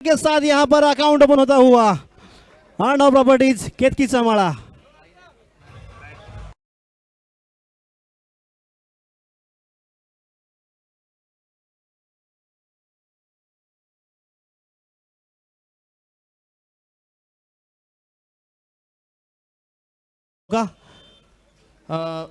के साथ यहाँ पर account open होता हुआ अर्णव प्रॉपर्टीज केतकीचा माळा।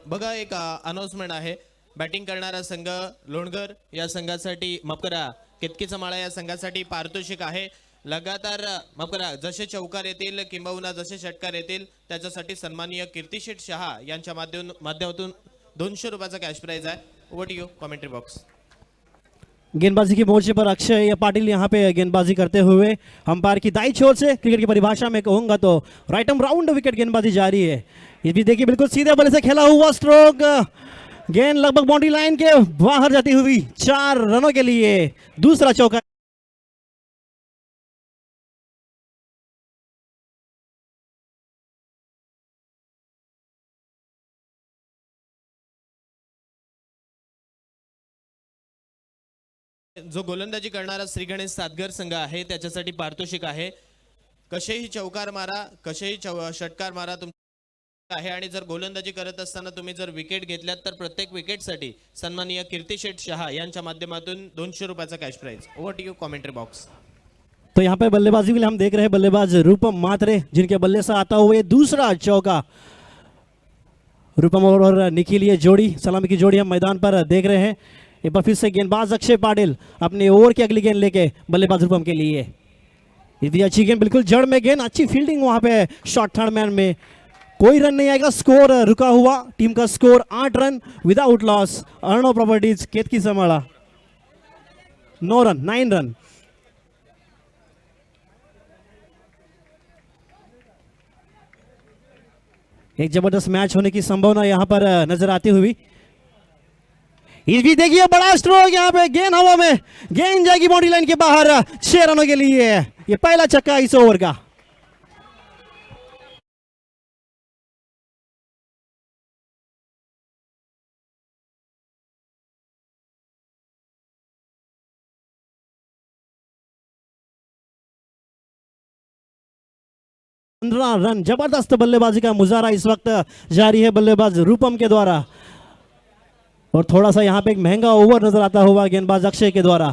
बघा एक अनाउन्समेंट आहे। बॅटिंग करणारा संघ लोणगर या संघासाठी माफ करा केतकीचा माळा या संघासाठी पारितोषिक आहे। लगातार माफ करा जसे चौकार येतील किंबहुना जसे षटकार येतील त्याच्यासाठी सन्माननीय कीर्तिशेठ शहा यांच्या माध्यमातून 200 रुपयाचा कॅश प्राइज आहे। Over to you commentary box. गेंदबाजी की मोर्चे पर अक्षय पाटिल यहाँ पे गेंदबाजी करते हुए अंपायर की दाई छोर से क्रिकेट की परिभाषा में कहूंगा तो राइट आर्म राउंड विकेट गेंदबाजी जारी है। ये भी देखिए बिल्कुल सीधे बल्ले से खेला हुआ स्ट्रोक, गेंद लगभग बाउंड्री लाइन के बाहर जाती हुई 4 रनों के लिए दूसरा चौका। जो गोलंदाजी करणारा श्री गणेश सातगर संघ आहे त्याच्यासाठी पारितोषिक आहे। कसेही चौकार मारा कसेही षटकार मारा तुमचा आहे आणि जर गोलंदाजी करत असताना तुम्ही जर विकेट घेतल्यात तर प्रत्येक विकेटसाठी सन्माननीय कीर्तिशेठ शहा यांच्या माध्यमातून 200 रुपयाचा cash prize. Over to you commentary box. तो यहाँ पे बल्लेबाजी के लिए हम देख रहे हैं बल्लेबाज रूपम मात्रे जिनके बल्ले से आता हुए दूसरा चौका। रूपम और निखिल ये जोड़ी सलामी की जोड़ी हम मैदान पर देख रहे हैं। एक बार फिर से गेंदबाज अक्षय पाटिल अपने ओवर की अगली गेंद लेके बल्लेबाज रूपम के लिए। इतनी अच्छी गेंद बिल्कुल जड़ में गेंद, अच्छी फील्डिंग वहां पे शॉर्ट थर्ड मैन में कोई रन नहीं आएगा। स्कोर रुका हुआ, टीम का score 8 run without loss. Arnav properties केतकीचा माळा 9 रन। एक जबरदस्त मैच होने की संभावना यहां पर नजर आती हुई। इस भी देखिए बड़ा स्ट्रोक यहाँ पे, गेंद हवा में, गेंद जाएगी बाउंड्री लाइन के बाहर 6 रनों के लिए। ये पहला छक्का इस ओवर का। रन जबरदस्त बल्लेबाजी का मुजाहरा इस वक्त जारी है बल्लेबाज रूपम के द्वारा। और थोड़ा सा यहाँ पे एक महंगा ओवर नजर आता हुआ गेंदबाज अक्षय के द्वारा।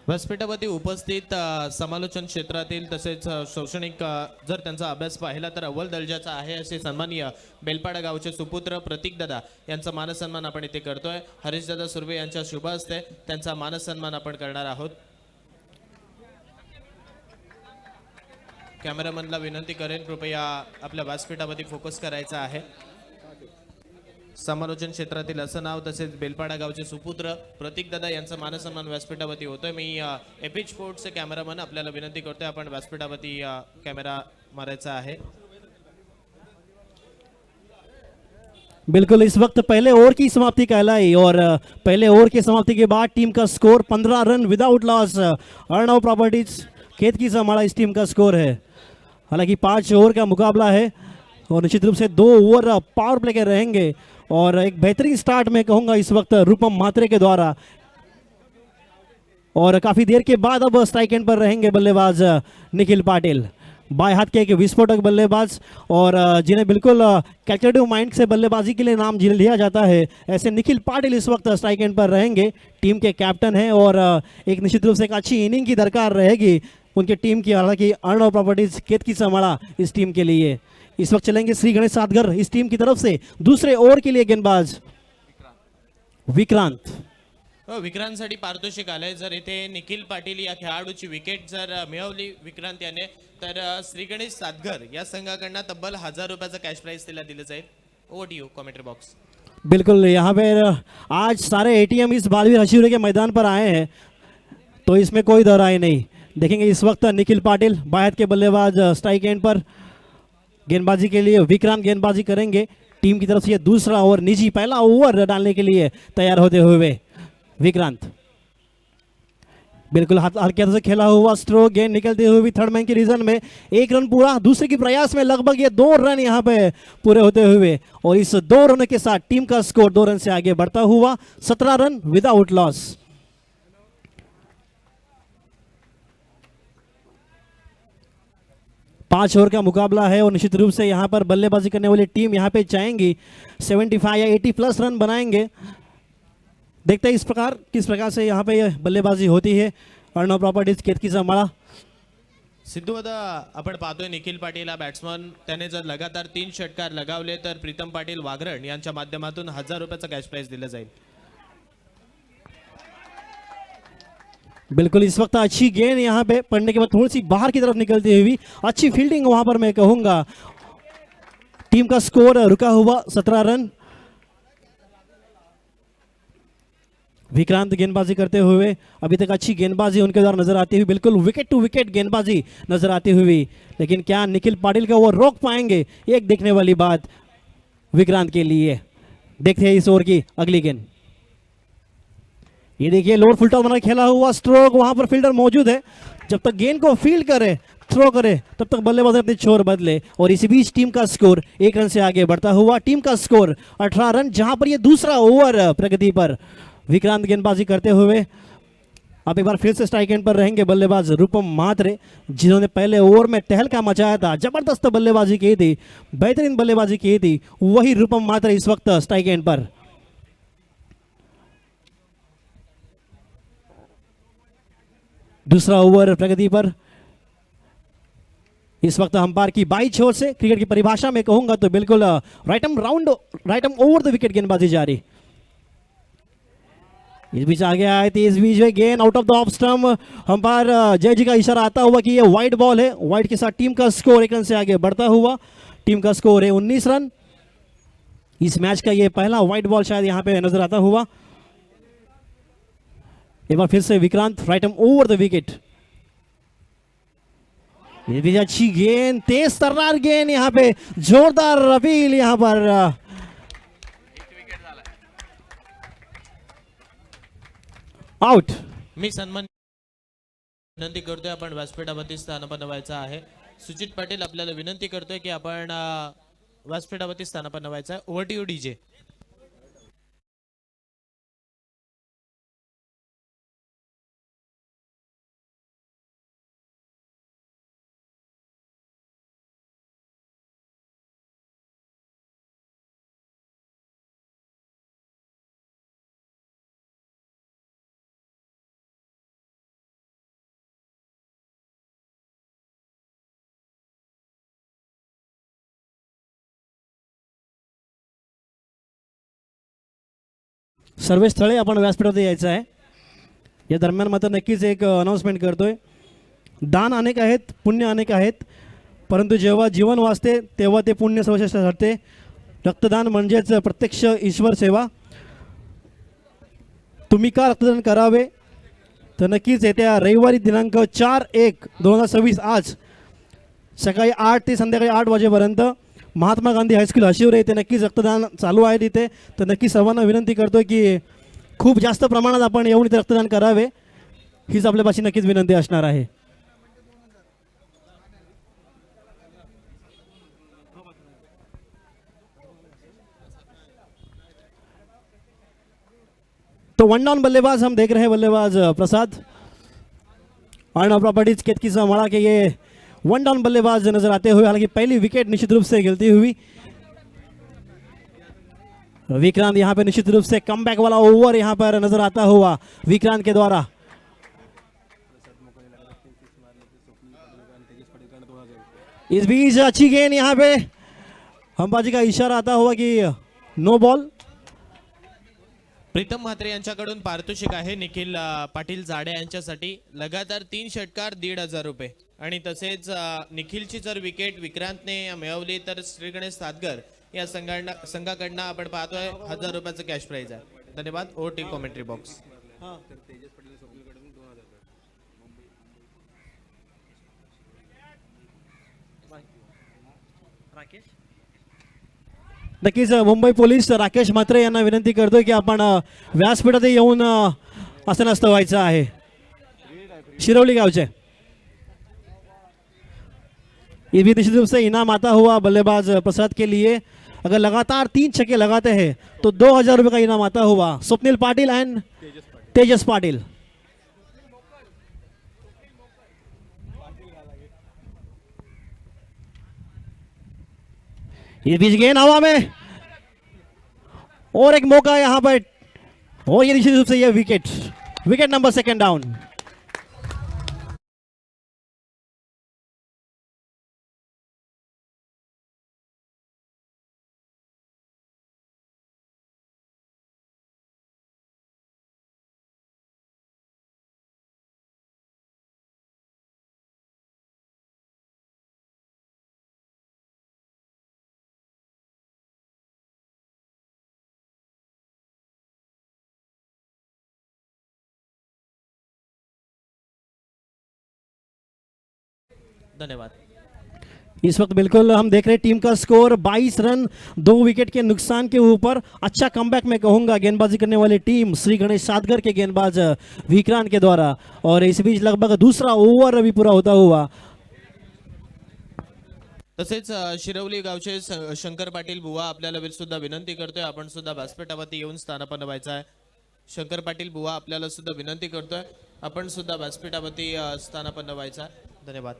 व्यासपीठावरती उपस्थित समालोचन क्षेत्रातील तसेच शैक्षणिक जर त्यांचा अभ्यास पाहिला तर अव्वल दर्जाचा आहे असे सन्माननीय बेलपाडा गावचे सुपुत्र प्रतीक दादा यांचा मानसन्मान आपण इथे करतोय। हरीश दादा सुर्वे यांच्या शुभ हस्ते त्यांचा मानसन्मान आपण करणार आहोत। कॅमेरामॅनला विनंती करेन कृपया आपल्या व्यासपीठावरती फोकस करायचा आहे। समालोचन क्षेत्रातील असं नाव तसेच बेलपाडा गावचे सुपुत्र प्रतीक दादा यांचा मानसन्मान व्यासपीठावरती होतोय। मी एपीच स्पोर्ट्सचे कॅमेरामॅन आपल्याला विनंती करतोय आपण व्यासपीठावरती कॅमेरा मारायचा आहे। बिल्कुल इस वक्त पहले ओवर की समाप्ति कहलाई और पहले ओवर की समाप्ति के बाद टीम का score 15 run without loss. Arnav properties केतकीचा माळा इस टीम का स्कोर है। हालांकि 5 ओवर का मुकाबला है और निश्चित रूप से 2 ओवर पावर प्ले के रहेंगे और एक बेहतरीन स्टार्ट में कहूंगा इस वक्त रूपम मात्रे के द्वारा। और काफी देर के बाद अब स्ट्राइक एंड पर रहेंगे बल्लेबाज निखिल पाटिल, बाएं हाथ के एक विस्फोटक बल्लेबाज और जिन्हें बिल्कुल कैलकुलेटिव माइंड से बल्लेबाजी के लिए नाम लिया जाता है, ऐसे निखिल पाटिल इस वक्त स्ट्राइक एंड पर रहेंगे। टीम के कैप्टन हैं और एक निश्चित रूप से एक अच्छी इनिंग की दरकार रहेगी उनकी टीम की। हालांकि अर्णव प्रॉपर्टीज केतकीचा माळा इस टीम के लिए। इस वक्त चलेंगे श्री गणेश सातगर इस टीम की तरफ से दूसरे ओवर के लिए गेंदबाज विक्रांत। विक्रांतसाठी पारितोषिक आलंय। जर इथे निखिल पाटील या खेळाडूची विकेट जर मिळवली विक्रांत याने तर श्री गणेश सातगर या संघाकडनं तब्बल 1000 रुपयाचा कॅश प्राइज त्याला दिलं जाईल। Over to you commentary box. बिल्कुल यहाँ पे आज सारे एटीएम इस बालवीर हशीरे के मैदान पर आए हैं तो इसमें कोई दो राय नहीं। देखेंगे इस वक्त निखिल पाटिल बाएं हाथ के बल्लेबाज स्ट्राइक एंड पर, गेंदबाजी के लिए विक्रांत गेंदबाजी करेंगे। टीम की तरफ से ये दूसरा ओवर निजी पहला ओवर डालने के लिए तैयार होते हुए विक्रांत। बिल्कुल हल्के हाथों से खेला हुआ स्ट्रोक, गेंद निकलते हुए थर्ड मैन के रीजन में 1 रन पूरा, दूसरे की प्रयास में लगभग ये 2 रन यहाँ पे पूरे होते हुए और इस 2 रनों के साथ टीम का स्कोर 2 रन से आगे बढ़ता हुआ 17 रन विदाउट लॉस। 5 ओवर का मुकाबला है और निश्चित रूप से यहाँ पर बल्लेबाजी करने वाली टीम यहाँ पे चाहेंगी 75 या 80 प्लस रन बनाएंगे। देखते हैं किस प्रकार से यहाँ पे बल्लेबाजी होती है। अर्णव प्रॉपर्टीज केतकीचा माळा। सिद्धू दादा, आपण पाहतोय निखिल पाटील हा बॅट्समन, त्याने जर लगातार 3 षटकार लगावले तर प्रीतम पाटील वाघरण यांच्या माध्यमातून 1000 रुपयाचं कॅश प्राइज दिलं जाईल। बिल्कुल, इस वक्त अच्छी गेंद यहाँ पे पड़ने के बाद थोड़ी सी बाहर की तरफ निकलती हुई अच्छी फील्डिंग वहां पर मैं कहूंगा। टीम का स्कोर रुका हुआ 17 रन। विक्रांत गेंदबाजी करते हुए, अभी तक अच्छी गेंदबाजी उनके द्वारा नजर आती हुई, बिल्कुल विकेट टू विकेट गेंदबाजी नजर आती हुई, लेकिन क्या निखिल पाटिल का वो रोक पाएंगे, एक देखने वाली बात विक्रांत के लिए। देखते हैं इस ओवर की अगली गेंद। ये देखिए लोअर फुल टॉस बना खेला हुआ स्ट्रोक, वहां पर फील्डर मौजूद है। जब तक गेंद को फील्ड करे, थ्रो करे, तब तक बल्लेबाज अपने छोर बदले। और इसी बीच टीम का स्कोर 1 रन से आगे बढ़ता हुआ। टीम का स्कोर 18 रन, जहां पर ये दूसरा ओवर प्रगति पर विक्रांत गेंदबाजी करते हुए। अब एक बार फिर से स्ट्राइक एंड पर रहेंगे बल्लेबाज रूपम म्हात्रे, जिन्होंने पहले ओवर में टहलका मचाया था, जबरदस्त बल्लेबाजी की थी, बेहतरीन बल्लेबाजी की थी। वही रूपम म्हात्रे इस वक्त स्ट्राइक एंड पर। दूसरा ओवर प्रगति पर। इस वक्त अंपायर की बाई छोर से, क्रिकेट की परिभाषा में कहूंगा तो बिल्कुल right arm over the wicket गेंदबाजी जारी। इस बीच आगे आए थे, इस बीच में गेंद out of the off stump. Umpire Jay ji का इशारा आता हुआ कि ये वाइड बॉल है। वाइड के साथ टीम का स्कोर 1 रन से आगे बढ़ता हुआ। टीम का स्कोर है 19 रन। इस मैच का ये पहला वाइड बॉल शायद यहां पे नजर आता हुआ। एक बार फिर से Vikrant right arm over the wicket. ये भी अच्छी गेंद, तेज तर्रार गेंद, यहाँ पे जोरदार अपील यहाँ पर। आउट। मी सन्मान विनंती करतोय, आपण व्यासपीठावरती स्थानापन्न व्हायचं आहे। सुजित पाटील आपल्याला विनंती करतोय की आपण व्यासपीठावरती स्थानापन्न व्हायचं आहे। Over to you DJ. सर्व स्थळे आपण व्यासपीठावरती यायचं आहे। या दरम्यान मात्र नक्कीच एक अनाउन्समेंट करतोय। दान अनेक आहेत, पुण्य अनेक आहेत, परंतु जेव्हा जीवन वाचते तेव्हा ते पुण्य सर्वश्रेष्ठ ठरते। रक्तदान म्हणजेच प्रत्यक्ष ईश्वर सेवा। तुम्ही का रक्तदान करावे, तर नक्कीच येत्या रविवारी दिनांक 4/1/2026 आज सकाळी 8 ते संध्याकाळी 8 वाजेपर्यंत महात्मा गांधी हायस्कूल हशिवरे येथे नक्कीच रक्तदान चालू आहे तिथे। तर नक्की सर्वांना विनंती करतो की खूप जास्त प्रमाणात आपण येऊन इथे रक्तदान करावे, हीच आपल्यापाशी नक्कीच विनंती असणार आहे। तो वन डाउन बल्लेबाज हम देख रहे हैं, बल्लेबाज प्रसाद। अर्णव प्रॉपर्टीज केतकीचा माड़ा के ये वन डाउन बल्लेबाज नजर आते हुए, हालांकि पहली विकेट निश्चित रूप से गिरती हुई। विक्रांत यहां पे निश्चित रूप से कमबैक वाला ओवर यहां पर नजर आता हुआ विक्रांत के द्वारा। इस बीच अच्छी गेंद, यहां पे अंपायर जी का इशारा आता हुआ कि नो बॉल। प्रीतम म्हात्रे यांच्याकडून पारितोषिक आहे निखिल पाटील जाडे यांच्यासाठी। लगातार 3 षटकार 1,500 रुपये। आणि तसेच निखिलची जर विकेट विक्रांतने मिळवली तर श्री गणेश सातगर या संघाकडनं आपण पाहतोय 1000 रुपयाचं कॅश प्राइज आहे। धन्यवाद। ओटी कॉमेंट्री बॉक्स। नक्कीच मुंबई पोलीस राकेश म्हात्रे यांना विनंती करतोय की आपण व्यासपीठात येऊन असं नसतं व्हायचं आहे। शिरवली गावचे ये भी निश्चित रूप से इनाम आता हुआ बल्लेबाज प्रसाद के लिए। अगर लगातार 3 छक्के लगाते हैं तो 2000 रुपये का इनाम आता हुआ। स्वप्निल पाटिल एंड तेजस पाटिल। इस बीच गेंद हवा में और एक मौका यहां पर, और ये निश्चित रूप से ये wicket, wicket number second down. धन्यवाद। इस वक्त बिल्कुल हम देख रहे हैं टीम का स्कोर 22 रन 2 विकेट के नुकसान के ऊपर। अच्छा कमबैक मैं कहूंगा गेंदबाजी करने वाली टीम श्री गणेश सादगर के गेंदबाज विक्रांत के द्वारा। और इस बीच लगभग दूसरा ओवर अभी पूरा होता हुआ। तसेच शिरवली गावचे शंकर पाटील बुवा आपल्याला सुद्धा विनंती करतोय, आपण सुद्धा व्यासपीठावरती येऊन स्थानापन्न व्हायचं आहे। शंकर पाटील बुवा आपल्याला सुद्धा विनंती करतोय, आपण सुद्धा व्यासपीठावरती स्थानापन्न व्हायचं आहे। धन्यवाद।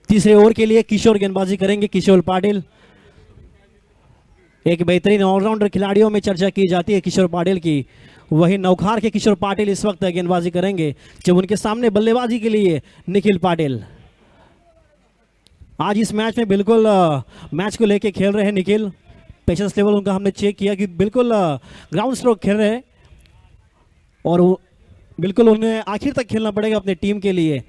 तीसरे ओवर के लिए किशोर गेंदबाजी करेंगे, किशोर पाटिल। एक बेहतरीन ऑलराउंडर खिलाड़ियों में चर्चा की जाती है किशोर पाटिल की, वही नौखार के किशोर पाटिल इस वक्त गेंदबाजी करेंगे, जब उनके सामने बल्लेबाजी के लिए निखिल पाटिल। आज इस मैच में बिल्कुल मैच को लेके खेल रहे हैं निखिल। पेशेंस लेवल उनका हमने चेक किया कि बिल्कुल ग्राउंड स्ट्रोक खेल रहे हैं और बिल्कुल उन्हें आखिर तक खेलना पड़ेगा अपने टीम के लिए।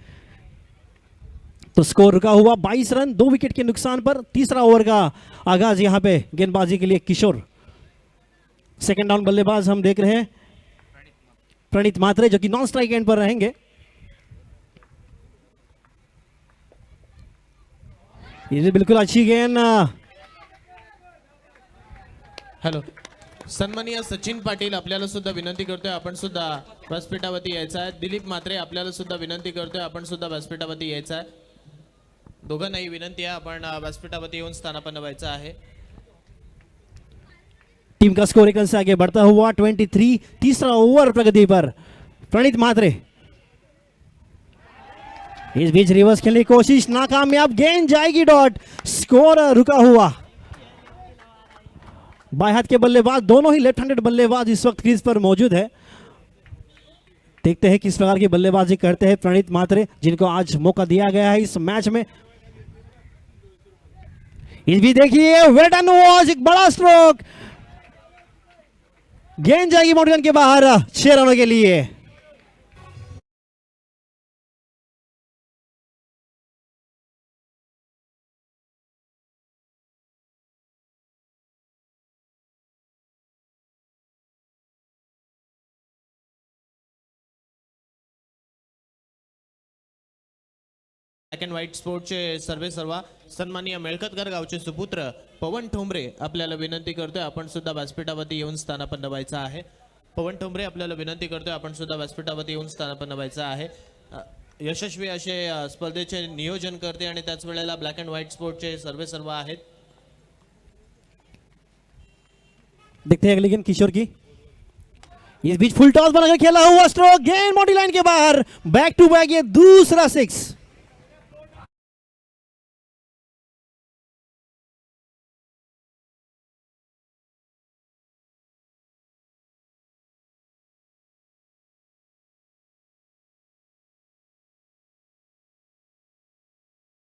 तो स्कोर रुका हुआ 22 रन 2 विकेट के नुकसान पर। तीसरा ओवर का आगाज यहां पे गेंदबाजी के लिए किशोर। सेकंड डाउन बल्लेबाज हम देख रहे हैं प्रणीत मात्रे, जो कि नॉन स्ट्राइक एंड पर रहेंगे। ये बिल्कुल अच्छी गेंद। हॅलो, सन्माननीय सचिन पाटील आपल्याला सुद्धा विनंती करतोय, आपण सुद्धा व्यासपीठावरती यायचं आहे। दिलीप म्हात्रे आपल्याला सुद्धा विनंती करतोय, आपण सुद्धा व्यासपीठावरती यायचं आहे। दोघांनाही विनंती आहे, आपण व्यासपीठावरती येऊन स्थानापन्न व्हायचं आहे। टीम का स्कोर एक रन से आगे बढ़ता हुआ 23। तीसरा ओवर प्रगति पर प्रणीत मात्रे। इस बीच रिवर्स खेलने की कोशिश नाकामयाब, गेंद जाएगी डॉट। स्कोर रुका हुआ। बाएं हाथ के बल्लेबाज, दोनों ही लेफ्ट हैंडेड बल्लेबाज इस वक्त क्रीज पर मौजूद है। देखते हैं किस प्रकार की बल्लेबाजी करते हैं प्रणीत मात्रे, जिनको आज मौका दिया गया है इस मैच में। इस भी देखिए वेट एंड वॉच, एक बड़ा स्ट्रोक, गेंद जाएगी बाउंड्री के बाहर 6 रनों के लिए। ब्लॅक अँड व्हाईट स्पोर्टचे सर्वे सर्वा सन्माननीय मेळकतगर गावचे सुपुत्र पवन ठोंबरे आपल्याला विनंती करतोय, आपण सुद्धा व्यासपीठावरती येऊन स्थानापन्न व्हायचं आहे। पवन ठोंबरे आपल्याला विनंती करतोय, आपण सुद्धा व्यासपीठावरती येऊन स्थानापन्न व्हायचं आहे। यशस्वी असे स्पर्धेचे नियोजन करते आणि त्याच वेळेला ब्लॅक अँड व्हाईट स्पोर्टचे सर्वे सर्व आहेत। देखते हैं अगली गेंद किशोर की। इस बीच फुल टॉस बनाकर खेला हुआ स्ट्रोक, गेंद बाउंड्री लाइन के बाहर। बैक टू बैक ये दूसरा 6।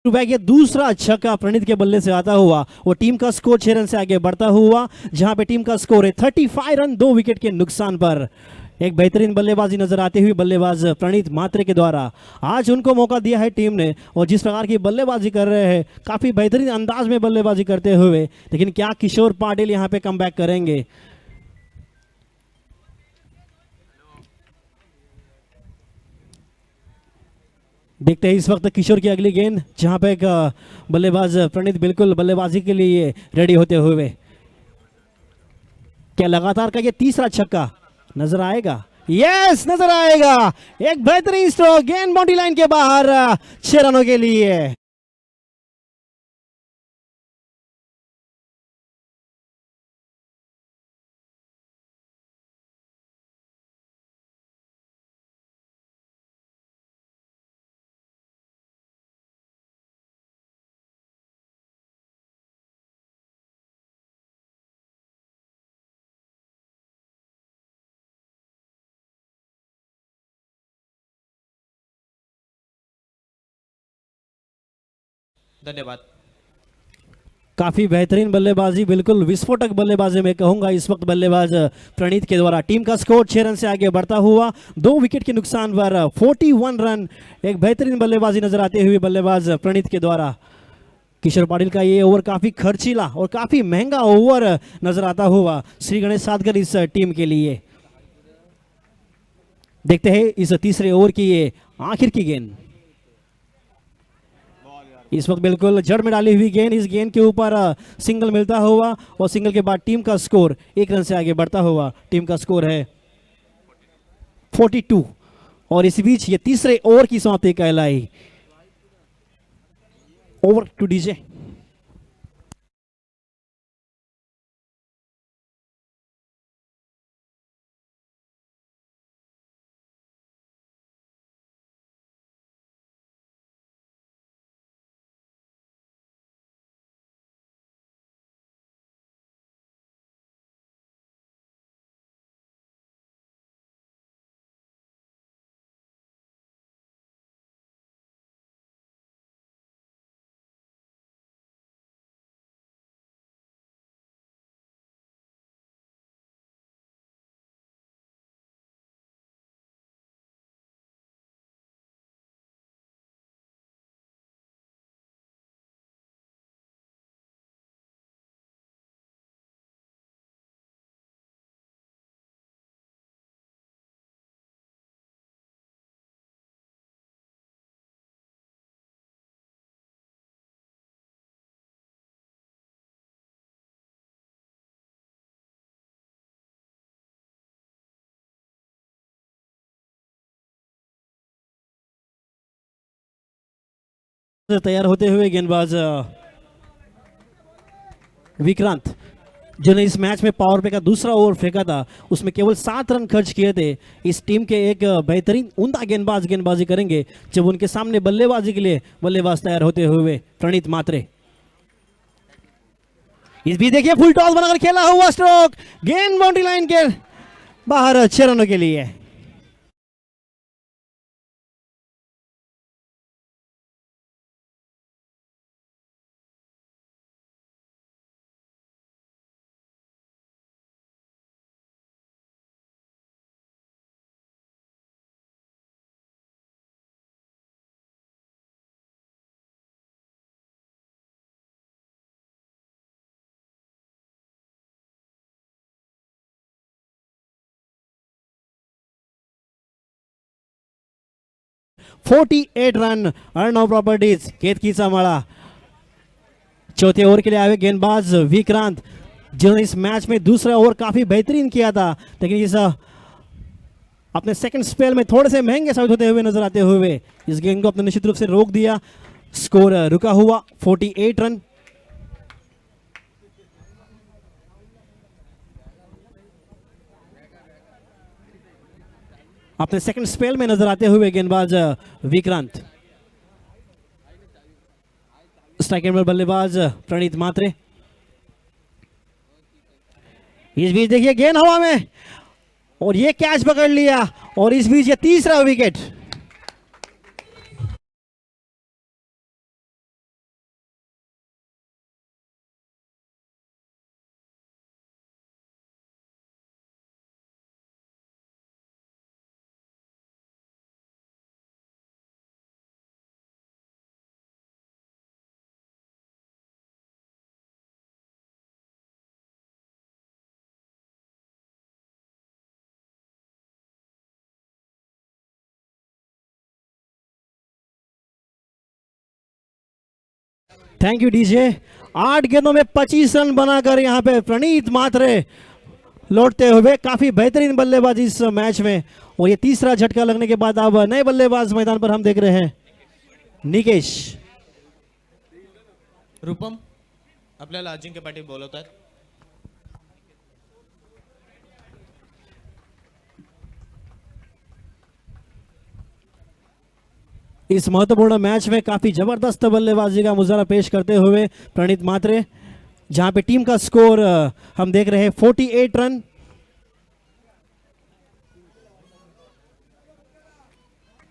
बैक ये दूसरा छक्का प्रणीत के बल्ले से आता हुआ, वो टीम का स्कोर 6 रन से आगे बढ़ता हुआ, जहां पे टीम का स्कोर है 35 रन 2 विकेट के नुकसान पर। एक बेहतरीन बल्लेबाजी नजर आती हुई बल्लेबाज प्रणीत मात्रे के द्वारा आज उनको मौका दिया है टीम ने, और जिस प्रकार की बल्लेबाजी कर रहे हैं काफी बेहतरीन अंदाज में बल्लेबाजी करते हुए। लेकिन क्या किशोर पाटिल यहां पे कमबैक करेंगे? देखते हैं इस वक्त किशोर की अगली गेंद, जहां पे एक बल्लेबाज प्रणीत बिल्कुल बल्लेबाजी के लिए रेडी होते हुए। क्या लगातार का ये तीसरा छक्का नजर आएगा? यस, नजर आएगा। एक बेहतरीन स्ट्रोक, गेंद बाउंड्री लाइन के बाहर 6 रनों के लिए। धन्यवाद। काफी बेहतरीन बल्लेबाजी, बिल्कुल विस्फोटक बल्लेबाजी मैं कहूंगा इस वक्त बल्लेबाज प्रणीत के द्वारा। टीम का स्कोर 6 रन से आगे बढ़ता हुआ 2 विकेट के नुकसान पर 41 रन। एक बेहतरीन बल्लेबाजी नजर आते हुए बल्लेबाज प्रणीत के द्वारा। किशोर पाटिल का ये ओवर काफी खर्चीला और काफी महंगा ओवर नजर आता हुआ श्री गणेश सातकर इस टीम के लिए। देखते हैं इस तीसरे ओवर की ये आखिर की गेंद। इस वक्त बिल्कुल जड़ में डाली हुई गेंद, इस गेंद के ऊपर सिंगल मिलता हुआ और सिंगल के बाद टीम का स्कोर 1 रन से आगे बढ़ता हुआ। टीम का स्कोर है 42 और इस बीच ये तीसरे ओवर की समाप्ति कहलाई। Over two DJ. तैयार होते हुए गेंदबाज विक्रांत, जिन्होंने इस मैच में पावर प्ले का दूसरा ओवर फेंका था, उसमें केवल 7 रन खर्च किए थे। इस टीम के एक बेहतरीन उम्दा गेंदबाज गेंदबाजी करेंगे जब उनके सामने बल्लेबाजी के लिए बल्लेबाज तैयार होते हुए प्रणीत मात्रे। इस भी देखिए फुल टॉस बनाकर खेला हुआ स्ट्रोक, गेंद बाउंड्री लाइन के बाहर 6 रनों के लिए। (48) रन अर्णव प्रॉपर्टीज केतकीचा माळा। चौथे ओवर के लिए आए गेंदबाज विक्रांत, जिन्होंने इस मैच में दूसरा ओवर काफी बेहतरीन किया था, लेकिन इस अपने सेकंड स्पेल में थोड़े से महंगे साबित होते हुए नजर आते हुए इस गेंद को अपने निश्चित रूप से रोक दिया। स्कोर रुका हुआ 48 रन। अपने सेकंड स्पेल में नजर आते हुए गेंदबाज विक्रांत। स्ट्राइक एंड बल्लेबाज प्रणीत मात्रे। इस बीच देखिए गेंद हवा में और ये कैच पकड़ लिया और इस बीच ये तीसरा विकेट। Thank you DJ. 8 गेंदों में 25 रन बनाकर यहां पे प्रणीत मात्रे लौटते हुए काफी बेहतरीन बल्लेबाजी इस मैच में। और ये तीसरा झटका लगने के बाद अब नए बल्लेबाज मैदान पर हम देख रहे हैं। निकेश रूपम, आपल्याला अजिंक्य पाटील बोलवतात। इस महत्वपूर्ण मैच में काफी जबरदस्त बल्लेबाजी का मुजाहरा पेश करते हुए प्रणीत मात्रे, जहां पे टीम का स्कोर हम देख रहे हैं 48 रन।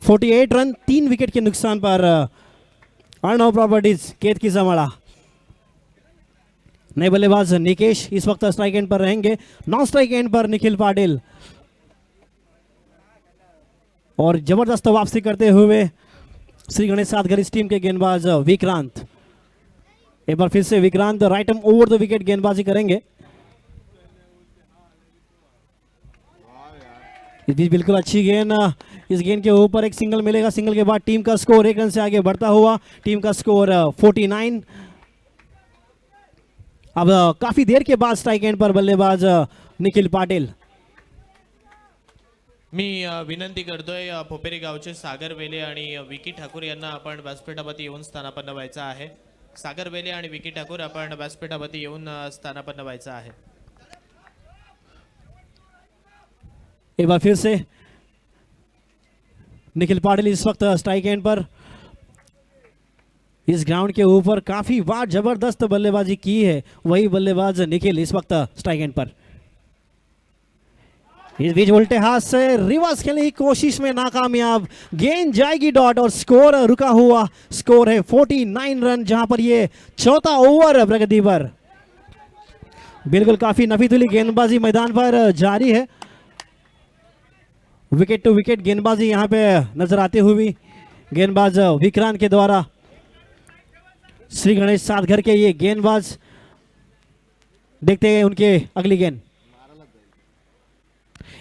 (48 रन) 3 विकेट के नुकसान पर अर्णव प्रॉपर्टीज केतकी समाड़ा। नए बल्लेबाज निकेश इस वक्त स्ट्राइक एंड पर रहेंगे, नॉन स्ट्राइक एंड पर निखिल पाटिल। और जबरदस्त वापसी करते हुए श्री गणेश सातघर इस टीम के गेंदबाज विक्रांत। एक बार फिर से Vikrant right arm over the wicket गेंदबाजी करेंगे। इस बीच बिल्कुल अच्छी गेंद, इस गेंद के ऊपर एक सिंगल मिलेगा, सिंगल के बाद टीम का स्कोर 1 रन से आगे बढ़ता हुआ, टीम का स्कोर 49। अब काफी देर के बाद स्ट्राइक एंड पर बल्लेबाज निखिल पाटिल। मी विनंती करतोय पोपेरी गावचे सागर वेले आणि विकी ठाकूर यांना आपण व्यासपीठावरती येऊन स्थानापन्न व्हायचं आहे। सागर वेले आणि विकी ठाकूर आपण व्यासपीठावरती येऊन स्थानापन्न व्हायचं आहे। एक बार फिर से निखिल पाटिल इस वक्त स्ट्राइक एंड पर। इस ग्राउंड के ऊपर काफी बार जबरदस्त बल्लेबाजी की है वही बल्लेबाज निखिल इस वक्त स्ट्राइक एंड पर। इस बीच उल्टे हाथ से रिवर्स खेलने की कोशिश में नाकामयाब, गेंद जाएगी डॉट और स्कोर रुका हुआ। स्कोर है 49 रन, जहां पर ये चौथा ओवर प्रगति पर। बिल्कुल काफी नफीतुली गेंदबाजी मैदान पर जारी है। विकेट टू विकेट गेंदबाजी यहां पे नजर आती हुई गेंदबाज विक्रांत के द्वारा। श्री गणेश सातघर के ये गेंदबाज, देखते हैं उनके अगली गेंद।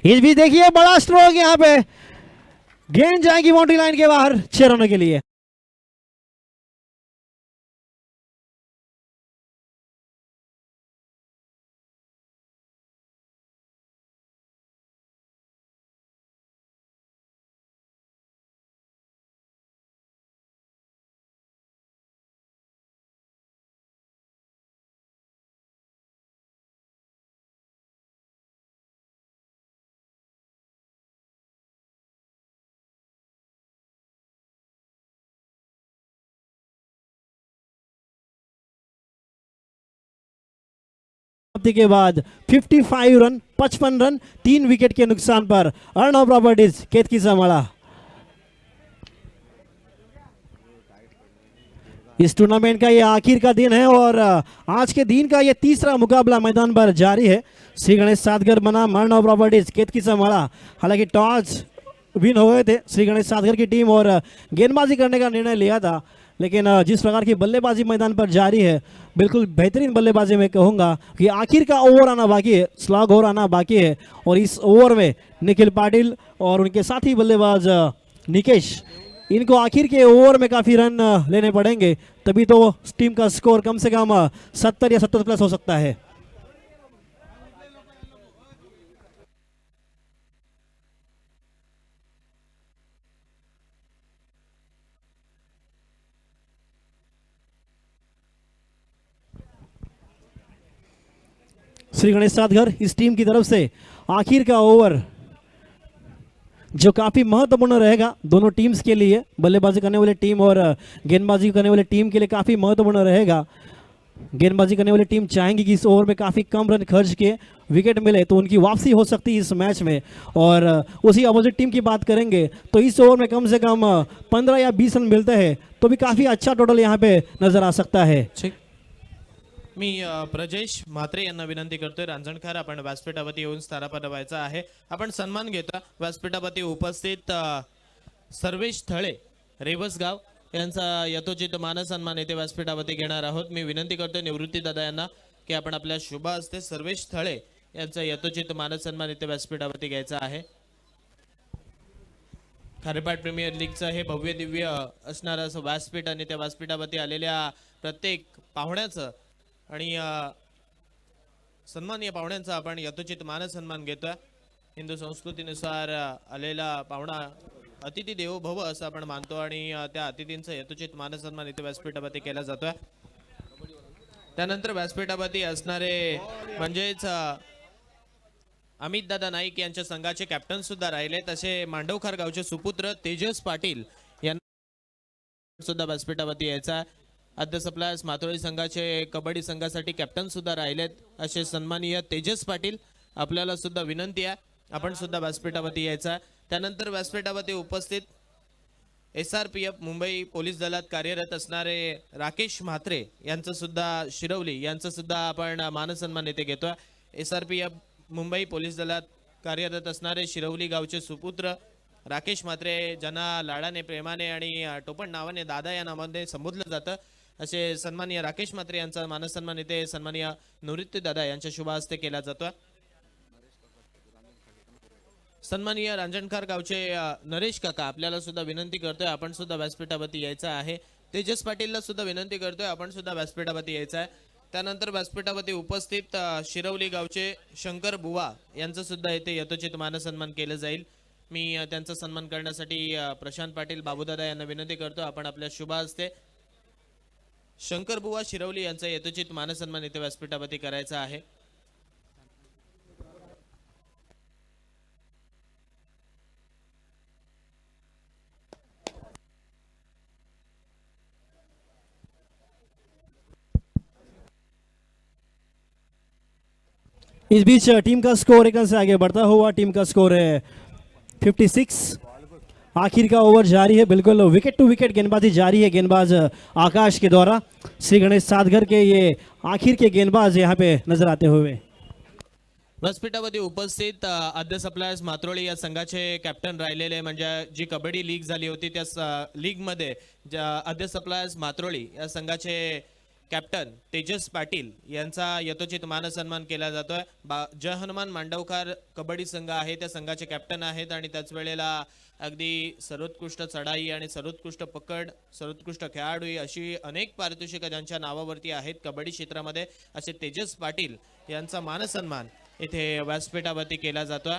इस बीच देखिए बड़ा स्ट्रोक, यहां पे गेंद जाएगी बाउंड्री लाइन के बाहर 6 रनों के लिए। के बाद 55 रन 55 रन 3 विकेट के नुकसान पर अर्णव प्रॉपर्टीज केतकी समाड़ा। इस टूर्नामेंट का ये आखिर का दिन है और आज के दिन का ये तीसरा मुकाबला मैदान पर जारी है। श्री गणेश सातघर बना अर्णव प्रॉपर्टीज केतकी समाड़ा। हालांकि टॉस विन हो गए थे श्री गणेश सातघर की टीम और गेंदबाजी करने का निर्णय लिया था, लेकिन जिस प्रकार की बल्लेबाजी मैदान पर जारी है, बिल्कुल बेहतरीन बल्लेबाजी मैं कहूँगा कि आखिर का ओवर आना बाकी है, स्लॉग ओवर आना बाकी है। और इस ओवर में निखिल पाटिल और उनके साथी बल्लेबाज निकेश, इनको आखिर के ओवर में काफ़ी रन लेने पड़ेंगे, तभी तो टीम का स्कोर कम से कम 70 या 70 प्लस हो सकता है। श्री गणेश सातघर इस टीम की तरफ से आखिर का ओवर जो काफी महत्वपूर्ण रहेगा दोनों टीम्स के लिए, बल्लेबाजी करने वाले टीम और गेंदबाजी करने वाले टीम के लिए काफी महत्वपूर्ण रहेगा। गेंदबाजी करने वाली टीम चाहेंगी कि इस ओवर में काफी कम रन खर्च के विकेट मिले तो उनकी वापसी हो सकती है इस मैच में। और उसी अपोजिट टीम की बात करेंगे तो इस ओवर में कम से कम 15 या 20 रन मिलते हैं तो भी काफी अच्छा टोटल यहाँ पे नजर आ सकता है। मी प्रजेश म्हात्रे यांना विनंती करतोय, रांजणकर आपण व्यासपीठावरती येऊन स्थानापन्न व्हायचं आहे। आपण सन्मान घेता व्यासपीठावरती उपस्थित सर्वेश थळे रेवसगाव यांचा यथोचित मानसन्मान येथे व्यासपीठावरती घेणार आहोत। मी विनंती करतोय निवृत्ती दादा यांना की आपण आपल्या शुभ हस्ते सर्वेश थळे यांचा यथोचित मानसन्मान येथे व्यासपीठावरती घ्यायचा आहे। खारेपाट प्रीमियर लीगचं हे भव्य दिव्य असणारं असं व्यासपीठ आणि त्या व्यासपीठावरती आलेल्या प्रत्येक पाहुण्याचं आणि सन्माननीय पाहुण्यांचा आपण यथोचित मानसन्मान घेतोय। हिंदू संस्कृतीनुसार आलेला पाहुणा अतिथी देवो भव असं आपण मानतो आणि त्या अतिथींचा यथोचित मानसन्मान इथे व्यासपीठावरती केला जातोय। त्यानंतर व्यासपीठावरती असणारे म्हणजेच अमित दादा नाईक यांच्या संघाचे कॅप्टन सुद्धा राहिले, तसे मांडवखार गावचे सुपुत्र तेजस पाटील यांना सुद्धा व्यासपीठावरती यायचा। आद्य सप्लायर्स माथोळी संघाचे कबड्डी संघासाठी कॅप्टन सुद्धा राहिलेत असे सन्माननीय तेजस पाटील, आपल्याला सुद्धा विनंती आहे आपण सुद्धा व्यासपीठावरती यायचा। त्यानंतर व्यासपीठावरती उपस्थित SRPF मुंबई पोलीस दलात कार्यरत असणारे राकेश म्हात्रे यांचं सुद्धा शिरवली यांचं सुद्धा आपण मानसन्मान इथे घेतोय. SRPF मुंबई पोलीस दलात कार्यरत असणारे शिरवली गावचे सुपुत्र राकेश म्हात्रे, ज्यांना लाडाने, प्रेमाने आणि टोपण नावाने दादा या नावाने संबोधलं जातं, असे सन्माननीय राकेश म्हात्रे यांचा मानसन्मान इथे सन्माननीय निवृत्ती दादा यांच्या शुभ हस्ते केला जातोय. सन्माननीय रांजणकार गावचे नरेश काका आपल्याला सुद्धा विनंती करतोय, आपण सुद्धा व्यासपीठावरती यायचं आहे. तेजस पाटीलला सुद्धा विनंती करतोय, आपण सुद्धा व्यासपीठावरती यायचं आहे. त्यानंतर व्यासपीठावरती उपस्थित शिरवली गावचे शंकर बुवा यांचं सुद्धा इथे यथोचित मानसन्मान केलं जाईल. मी त्यांचा सन्मान करण्यासाठी प्रशांत पाटील बाबूदादा यांना विनंती करतो, आपण आपल्या शुभ हस्ते शंकर बुवा शिरवली यांचा यथोचित मानसन्मान इथे व्यासपीठावरती करायचा आहे. इस बीच टीम का स्कोर एक रन से आगे बढ़ता हुआ, टीम का स्कोर है 56। आखिर का ओवर जारी है, बिल्कुल विकेट टू विकेट गेंदबाजी जारी है गेंदबाज आकाश के द्वारा। श्री गणेश सातघर के ये आखिर के गेंदबाज यहाँ पे नजर आते हुए। व्यासपीठावरती उपस्थित आद्य सप्लायर्स मात्रोळी या संघाचे कॅप्टन राहिलेले, म्हणजे जी कबड्डी लीग झाली होती त्या लीगमध्ये आद्य सप्लायर्स मात्रोळी या संघाचे कॅप्टन तेजस पाटील यांचा यथोचित मानसन्मान केला जातोय. जय हनुमान मांडवकार कबड्डी संघ आहे, त्या संघाचे कॅप्टन आहेत आणि त्याच वेळेला अगदी सर्वोत्कृष्ट चढाई आणि सर्वोत्कृष्ट पकड, सर्वोत्कृष्ट खेळाडू अशी अनेक पारितोषिकं ज्यांच्या नावावरती आहेत कबड्डी क्षेत्रामध्ये, असे तेजस पाटील यांचा मानसन्मान इथे व्यासपीठावरती केला जातोय.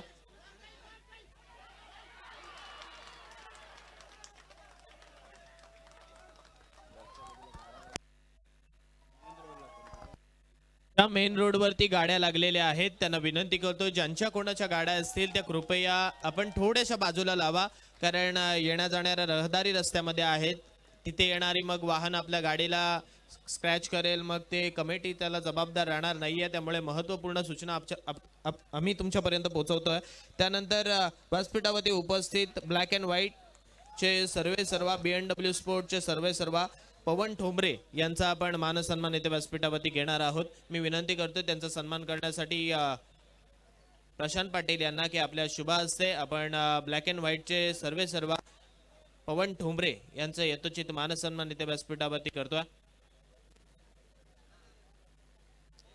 त्या मेन रोडवरती गाड्या लागलेल्या आहेत, त्यांना विनंती करतो ज्यांच्या कोणाच्या गाड्या असतील त्या कृपया आपण थोड्याशा बाजूला लावा, कारण येण्या जाणाऱ्या रहदारी रस्त्यामध्ये आहेत, तिथे येणारी मग वाहन आपल्या गाडीला स्क्रॅच करेल, मग ते कमिटी त्याला जबाबदार राहणार नाहीये. त्यामुळे महत्त्वपूर्ण सूचना आम्ही तुमच्यापर्यंत पोहोचवतोय. त्यानंतर व्यासपीठावरती उपस्थित ब्लॅक अँड व्हाईट चे सर्वे सर्वा, BMW स्पोर्टचे सर्वे सर्वा पवन ठोंबरे यांचा आपण मानसन्मान इथे व्यासपीठावरती घेणार आहोत. मी विनंती करतो त्यांचा सन्मान करण्यासाठी प्रशांत पाटील यांना की आपल्या शुभ हस्ते आपण ब्लॅक अँड व्हाईटचे सर्वे सर्वा पवन ठोंबरे यांचं यथोचित मानसन्मान इथे व्यासपीठावरती करतोय.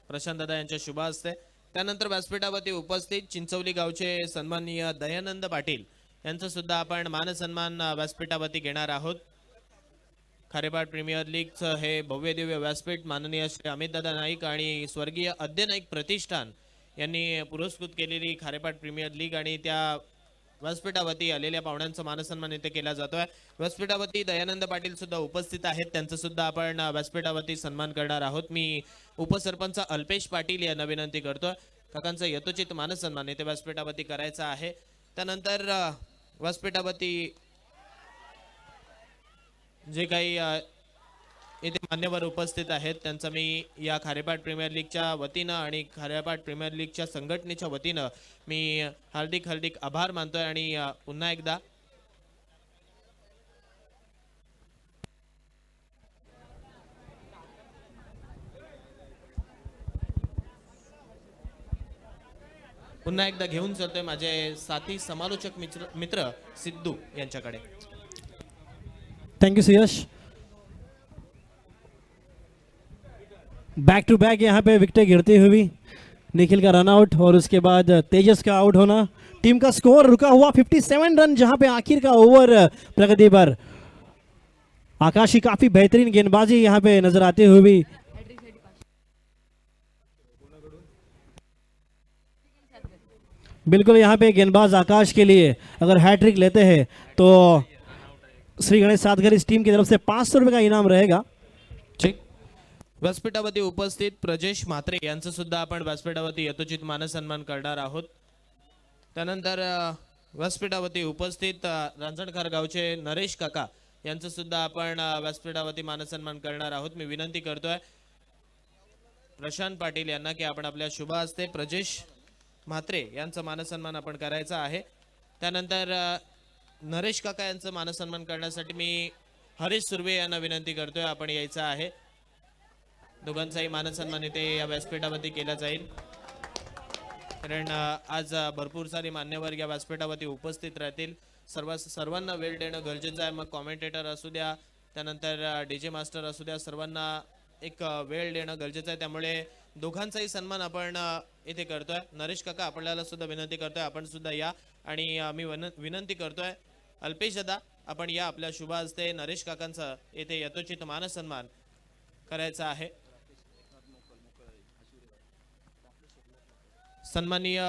प्रशांत दादा यांच्या शुभ हस्ते. त्यानंतर व्यासपीठावरती उपस्थित चिंचवली गावचे सन्माननीय दयानंद पाटील यांचं सुद्धा आपण मानसन्मान व्यासपीठावरती घेणार आहोत. खारेपाट प्रीमियर लीगचं हे भव्य दिव्य व्यासपीठ माननीय श्री अमितदादा नाईक आणि स्वर्गीय अद्य नाईक प्रतिष्ठान यांनी पुरस्कृत केलेली खारेपाट प्रीमियर लीग आणि त्या व्यासपीठावरती आलेल्या पाहुण्यांचा मानसन्मान इथे केला जातोय. व्यासपीठावरती दयानंद पाटील सुद्धा उपस्थित आहेत, त्यांचं सुद्धा आपण व्यासपीठावरती सन्मान करणार आहोत. मी उपसरपंच अल्पेश पाटील यांना विनंती करतोय काकांचा यथोचित मानसन्मान इथे व्यासपीठावरती करायचा आहे. त्यानंतर व्यासपीठावरती जे काही इथे मान्यवर उपस्थित आहेत त्यांचा मी या खारेपाट प्रीमियर लीगच्या वतीनं आणि खारेपाट प्रीमियर लीगच्या संघटनेच्या वतीनं मी हार्दिक हार्दिक आभार मानतोय. आणि पुन्हा एकदा घेऊन चलतोय माझे साथी समालोचक मित्र सिद्धू यांच्याकडे. Thank you Suyash. Back to back यहाँ पे विकेटें गिरती हुई, निखिल का रन आउट और उसके बाद तेजस का आउट होना। टीम का स्कोर रुका हुआ 57 रन, जहां पे आखिर का ओवर प्रगति पर आकाश की काफी बेहतरीन गेंदबाजी यहाँ पे नजर आती हुई। बिल्कुल यहाँ पे गेंदबाज आकाश के लिए अगर हैट्रिक लेते हैं तो श्री गणेश सातघर इस टीम की तरफ से 500 रुपये का इनाम रहेगा। ठीक। व्यासपीठावरती उपस्थित प्रजेश म्हात्रे यांचं सुद्धा आपण व्यासपीठावरती यथोचित मानसन्मान करणार आहोत. त्यानंतर व्यासपीठावरती उपस्थित रांजणकार गावचे नरेश काका यांचं सुद्धा आपण व्यासपीठावरती मानसन्मान करणार आहोत. मी विनंती करतोय प्रशांत पाटील यांना की आपण आपल्या शुभ हस्ते प्रजेश म्हात्रे यांचा मानसन्मान आपण करायचा आहे. त्यानंतर नरेश काका यांचं मानसन्मान करण्यासाठी मी हरीश सुर्वे यांना विनंती करतोय आपण यायचं आहे. दोघांचाही मानसन्मान इथे या व्यासपीठावरती केला जाईल. कारण आज भरपूर सारी मान्यवर या व्यासपीठावरती उपस्थित राहतील. सर्वांना वेळ देणं गरजेचं आहे. मग कॉमेंटेटर असू द्या, त्यानंतर डीजे मास्टर असू द्या, सर्वांना एक वेळ देणं गरजेचं आहे. त्यामुळे दोघांचाही सन्मान आपण इथे करतोय. नरेश काका आपल्याला सुद्धा विनंती करतोय आपण सुद्धा या. आणि मी विनंती करतोय अल्पेश दादा आपण या. आपल्या शुभ हस्ते नरेश काकांचा येथे यथोचित मानसन्मान करायचा आहे. सन्माननीय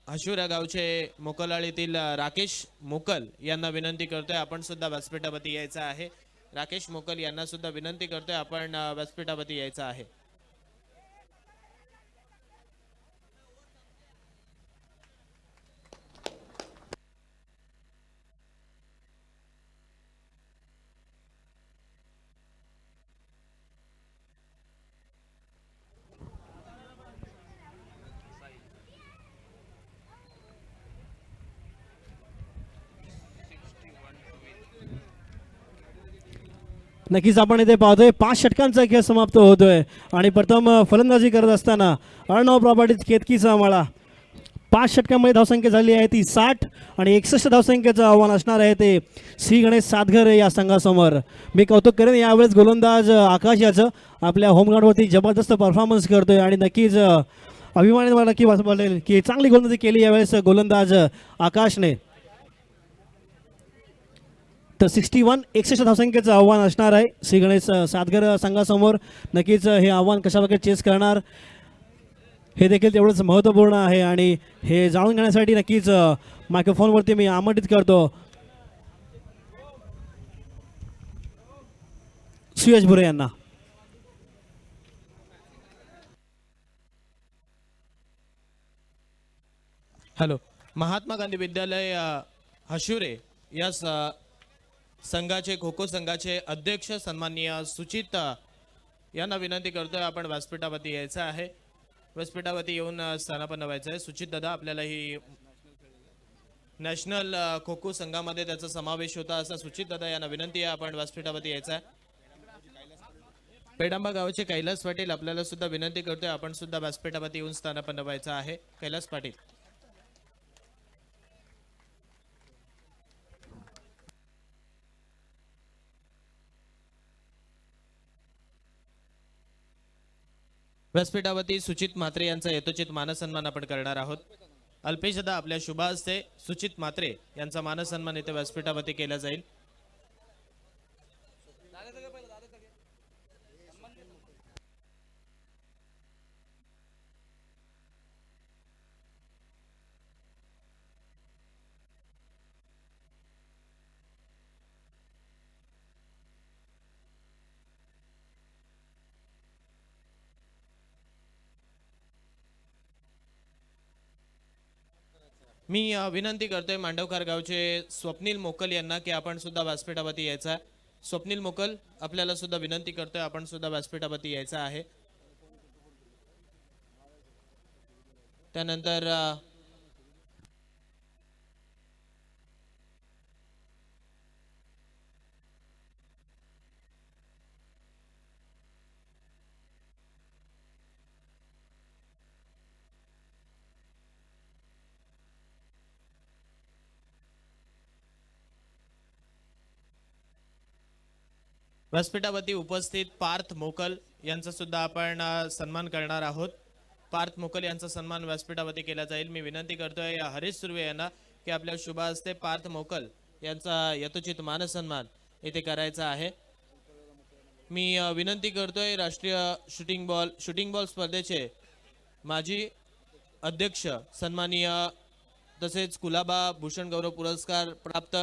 हशुरा गावचे मोकलाळीतील राकेश मोकल यांना विनंती करतोय आपण सुद्धा व्यासपीठावरती यायचं आहे. राकेश मोकल यांना सुद्धा विनंती करतोय आपण व्यासपीठावरती यायचं आहे. नक्कीच आपण इथे पाहतोय 5 षटकांचा खेळ समाप्त होतोय आणि प्रथम फलंदाजी करत असताना अर्णव प्रॉपर्टीज केतकीचा माळा 5 षटकांमध्ये धावसंख्या झाली आहे ती 60 आणि 61 धावसंख्येचं आव्हान असणार आहे ते श्री गणेश सातघर या संघासमोर. मी कौतुक करेन यावेळेस गोलंदाज आकाश याचं आपल्या होमग्राऊंडवरती जबरदस्त परफॉर्मन्स करतोय आणि नक्कीच अभिमानी मला नक्की वाटेल की चांगली गोलंदाजी केली यावेळेस गोलंदाज आकाशने. तर 61 धावसंख्येचं आव्हान असणार आहे श्री गणेश सातघर संघासमोर. नक्कीच हे आव्हान कशाप्रकारे चेस करणार हे देखील तेवढंच महत्त्वपूर्ण आहे आणि हे जाणून घेण्यासाठी नक्कीच मायक्रोफोनवरती मी आमंत्रित करतो सुयश भुरे यांना. हॅलो. महात्मा गांधी विद्यालय हशुरे या संघाचे खो खो संघाचे अध्यक्ष सन्माननीय सुचित यांना विनंती करतोय आपण व्यासपीठावरती यायचं आहे. व्यासपीठावरती येऊन स्थानापन्न व्हायचं आहे. सुचित दादा आपल्याला ही नॅशनल खो खो संघामध्ये त्याचा समावेश होता असा सुचित दादा यांना विनंती आहे आपण व्यासपीठावरती यायचं आहे. पेडांबा गावाचे कैलास पाटील आपल्याला सुद्धा विनंती करतोय आपण सुद्धा व्यासपीठावरती येऊन स्थानापन्न व्हायचं आहे. कैलास पाटील. व्यासपीठावरती सुचित म्हात्रे यांचा यथोचित मानसन्मान आपण करणार आहोत. अल्पेश दादा आपल्या शुभ हस्ते सुचित म्हात्रे यांचा मानसन्मान इथे व्यासपीठावरती केला जाईल. मी विनंती करतोय मांडवकार गावचे स्वप्नील मोकल यांना की आपण सुद्धा व्यासपीठावरती यायचं आहे. स्वप्नील मोकल आपल्याला सुद्धा विनंती करतोय आपण सुद्धा व्यासपीठावरती यायचं आहे. त्यानंतर व्यासपीठावरती उपस्थित पार्थ मोकल यांचा सुद्धा आपण सन्मान करणार आहोत. पार्थ मोकल यांचा सन्मान व्यासपीठावरती केला जाईल. मी विनंती करतोय हरीश सुर्वे यांना की आपल्या शुभ हस्ते पार्थ मोकल यांचा यथोचित मानसन्मान इथे करायचा आहे. मी विनंती करतोय राष्ट्रीय शूटिंग बॉल स्पर्धेचे माजी अध्यक्ष सन्माननीय तसेच कुलाबा भूषण गौरव पुरस्कार प्राप्त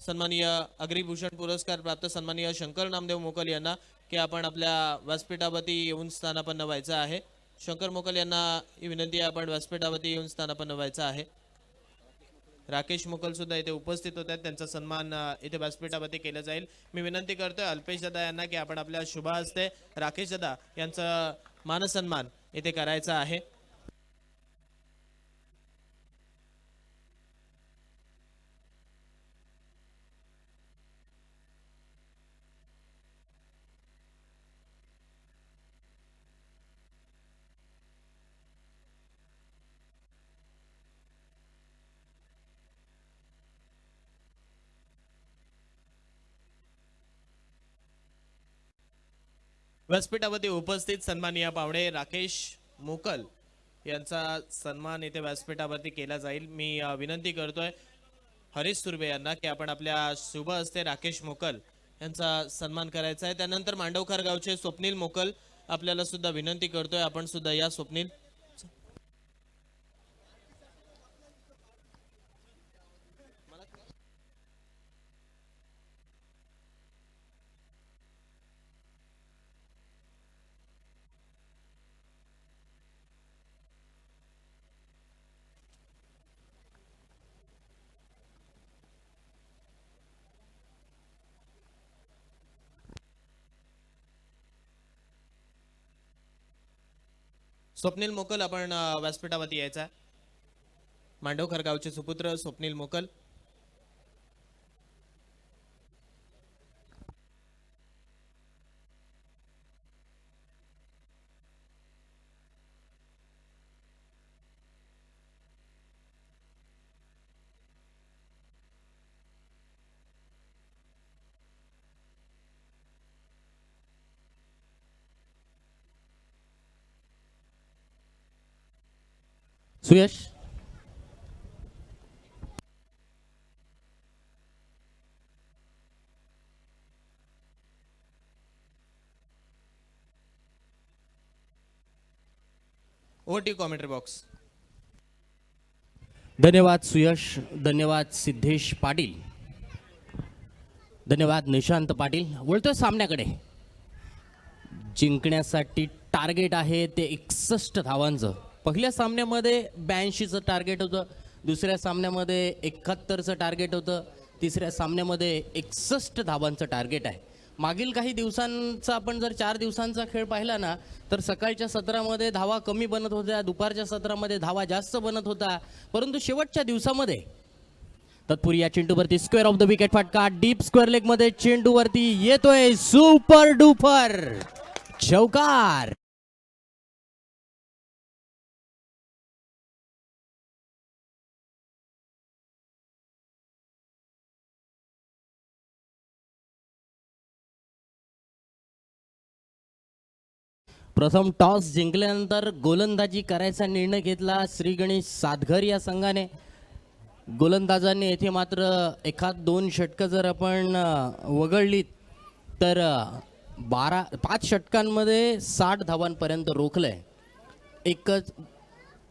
सन्माननीय अग्रिभूषण पुरस्कार प्राप्त सन्माननीय शंकर नामदेव मोकल यांना की आपण आपल्या व्यासपीठावरती येऊन स्थानापन्न व्हायचं आहे. शंकर मोकल यांना ही विनंती आहे आपण व्यासपीठावरती येऊन स्थानापन्न व्हायचं आहे. राकेश मोकल सुद्धा इथे उपस्थित होते त्यांचा सन्मान इथे व्यासपीठावरती केला जाईल. मी विनंती करतोय अल्पेश दादा यांना की आपण आपल्या शुभ हस्ते राकेश दादा यांचा मानसन्मान इथे करायचा आहे. व्यासपीठावरती उपस्थित सन्माननीय पाहुणे राकेश मोकल यांचा सन्मान इथे व्यासपीठावरती केला जाईल. मी विनंती करतोय हरीश सुर्वे यांना की आपण आपल्या शुभ हस्ते राकेश मोकल यांचा सन्मान करायचा आहे. त्यानंतर मांडवखर गावचे स्वप्नील मोकल आपल्याला सुद्धा विनंती करतोय, आपण सुद्धा या स्वप्नील. स्वप्नील मोकल आपण व्यासपीठावरती यायचा. मांडवखर गावचे सुपुत्र Swapnil Mokal. Suyash over to commentary box. धन्यवाद सुयश, धन्यवाद सिद्धेश पाटील, धन्यवाद निशांत पाटील. वळतोय सामन्याकडे. जिंकण्यासाठी टार्गेट आहे ते 61 धावांचं. पहिल्या सामन्यामध्ये 82चं टार्गेट होतं, दुसऱ्या सामन्यामध्ये 71चं टार्गेट होतं, तिसऱ्या सामन्यामध्ये 61 धावांचं टार्गेट आहे. मागील काही दिवसांचा आपण जर 4 दिवसांचा खेळ पाहिला ना, तर सकाळच्या सत्रामध्ये धावा कमी बनत होत्या, दुपारच्या सत्रामध्ये धावा जास्त बनत होता, परंतु शेवटच्या दिवसामध्ये तत्पूर्वी या चेंडूवरती स्क्वेअर ऑफ द विकेट फटका. डीप स्क्वेअर लेग मध्ये चेंडूवरती येतोय सुपर डुपर चौकार. प्रथम टॉस जिंकल्यानंतर गोलंदाजी करायचा निर्णय घेतला श्री गणेश सातघर या संघाने. गोलंदाजांनी येथे मात्र 1-2 षटकं जर आपण वगळलीत तर 5 षटकांमध्ये 60 धावांपर्यंत रोखलंय.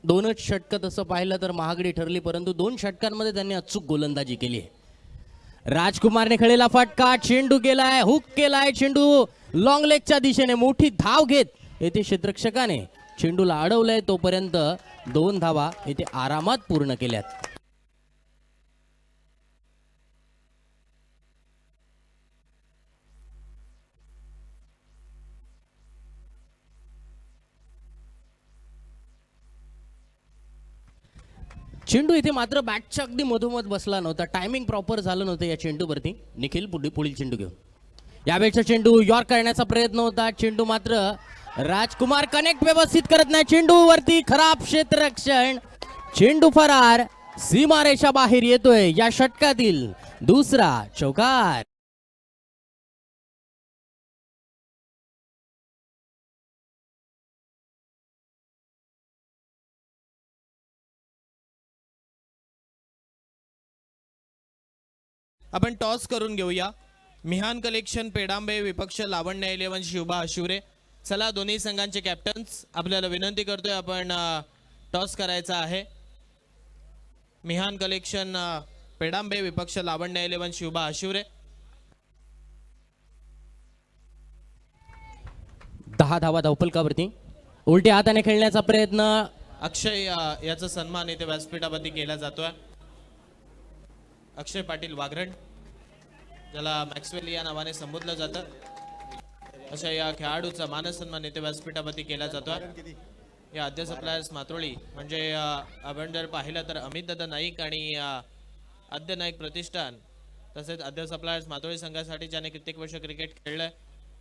2च षटकं तसं पाहिलं तर महागडी ठरली, परंतु 2 षटकांमध्ये त्यांनी अचूक गोलंदाजी केली आहे. राजकुमारने खेळलेला फटका, चेंडू गेलाय, हुक केलाय, चेंडू लॉंग लेगच्या दिशेने मोठी धाव घेत येथे क्षेत्ररक्षकाने चेंडूला अडवलंय. तोपर्यंत 2 धावा येथे आरामात पूर्ण केल्यात. चेंडू इथे मात्र बॅटच्या अगदी मधोमध बसला नव्हता, टायमिंग प्रॉपर झालं नव्हतं या चेंडूवरती. निखिल पुढील चेंडू घेऊन. यावेळेचा चेंडू यॉर्क करण्याचा प्रयत्न होता, चेंडू मात्र राजकुमार कनेक्ट व्यवस्थित करत नाही. चेंडू वरती खराब क्षेत्ररक्षण, चेंडू फरार, सीमारेषा बाहेर येतोय. या षटकातील दुसरा चौकार. आपण टॉस करून घेऊया. मिहान कलेक्शन पेडांबे विपक्ष लावण्य 11 शिवबा शिवरे. चला दोन्ही संघांचे कॅप्टन्स आपल्याला विनंती करतोय, आपण टॉस करायचा आहे. मिहान कलेक्शन पेडांबे विपक्ष लावण्य 11 शिवबा शिवरे. 10 धावा धावफलकावरती. उलट्या हाताने खेळण्याचा प्रयत्न. अक्षय याचा सन्मान इथे व्यासपीठावरती केला जातोय. अक्षय पाटील वाघरण, ज्याला मॅक्सवेल या नावाने संबोधलं जातं, अशा या खेळाडूचा मानसन्मान इथे व्यासपीठावरती केला जातोय. या आद्य सप्लायर्स मात्रोळी म्हणजे आपण जर पाहिलं तर अमित दादा नाईक आणि आद्य नाईक प्रतिष्ठान, तसेच आद्य सप्लायर्स मात्रोळी संघासाठी ज्याने कित्येक वर्ष क्रिकेट खेळलंय,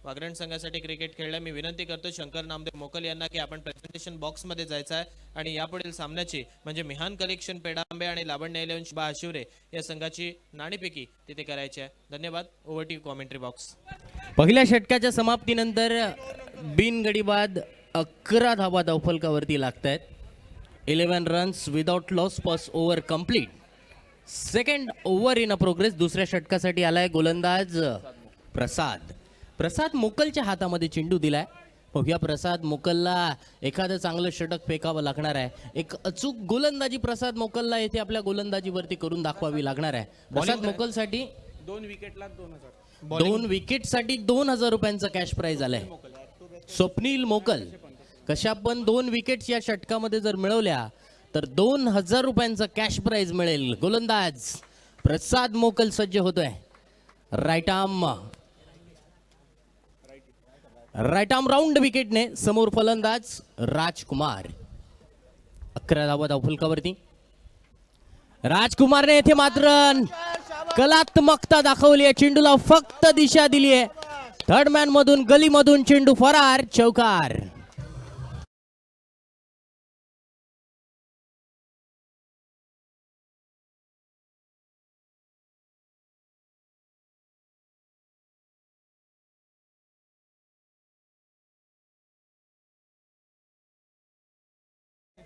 वाघरण संघासाठी क्रिकेट खेळलंय. मी विनंती करतो शंकर नामदेव मोकल यांना की आपण प्रेझेंटेशन बॉक्समध्ये जायचं आहे आणि यापुढील सामन्याची म्हणजे मिहान कलेक्शन पेडांबे आणि लावण्य 11 शिवबा शिवरे या संघाची नाणेफेकी तिथे करायची आहे. धन्यवाद. Over to commentary box. पहिल्या षटकाच्या समाप्तीनंतर बिनगडी बाद 11 धावा धावफलकावरती लागत आहेत. 11 runs without loss pass over complete. Second over in a progress. दुसऱ्या षटकासाठी आलाय गोलंदाज प्रसाद मोकलच्या हातामध्ये चेंडू दिलाय. बघूया प्रसाद मोकलला एखादं चांगलं षटक फेकावं लागणार आहे. एक अचूक गोलंदाजी प्रसाद मोकलला येथे आपल्या गोलंदाजीवरती करून दाखवावी लागणार आहे. प्रसाद मोकलसाठी 2 विकेटसाठी 2,000 रुपयांचं कॅश प्राइज आलंय. स्वप्नील मोकल कशा पण 2 विकेट्स या षटकामध्ये जर मिळवल्या तर 2,000 रुपयांचं कॅश प्राइज मिळेल. गोलंदाज प्रसाद मोकल सज्ज होतोय. राईट आर्म राऊंड विकेटने. समोर फलंदाज राजकुमार. 11 धावा धावफलकावरती. राजकुमारने येथे मात्र कलात्मकता दाखवली आहे. चेंडूला फक्त दिशा दिली आहे. थर्ड मॅन मधून गलीमधून चेंडू फरार. चौकार.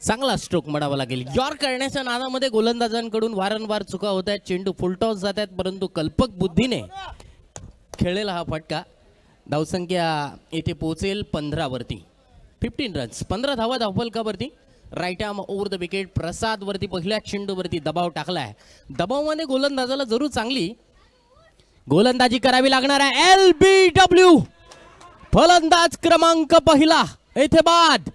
चांगला स्ट्रोक म्हणावा लागेल. यॉर्क करण्याच्या नादामध्ये गोलंदाजांकडून वारंवार चुका होत आहेत. चेंडू फुलटॉस जात आहेत, परंतु कल्पक बुद्धीने खेळलेला हा फटका. धावसंख्या येथे पोहोचेल 15 वरती. 15 रन्स 15 धावा धावफलकावरती. Right arm over the wicket. Prasad वरती पहिल्या चेंडूवरती दबाव टाकलाय. दबावामध्ये गोलंदाजाला जरूर चांगली गोलंदाजी करावी लागणार आहे. LBW फलंदाज क्रमांक पहिला येथे बाद.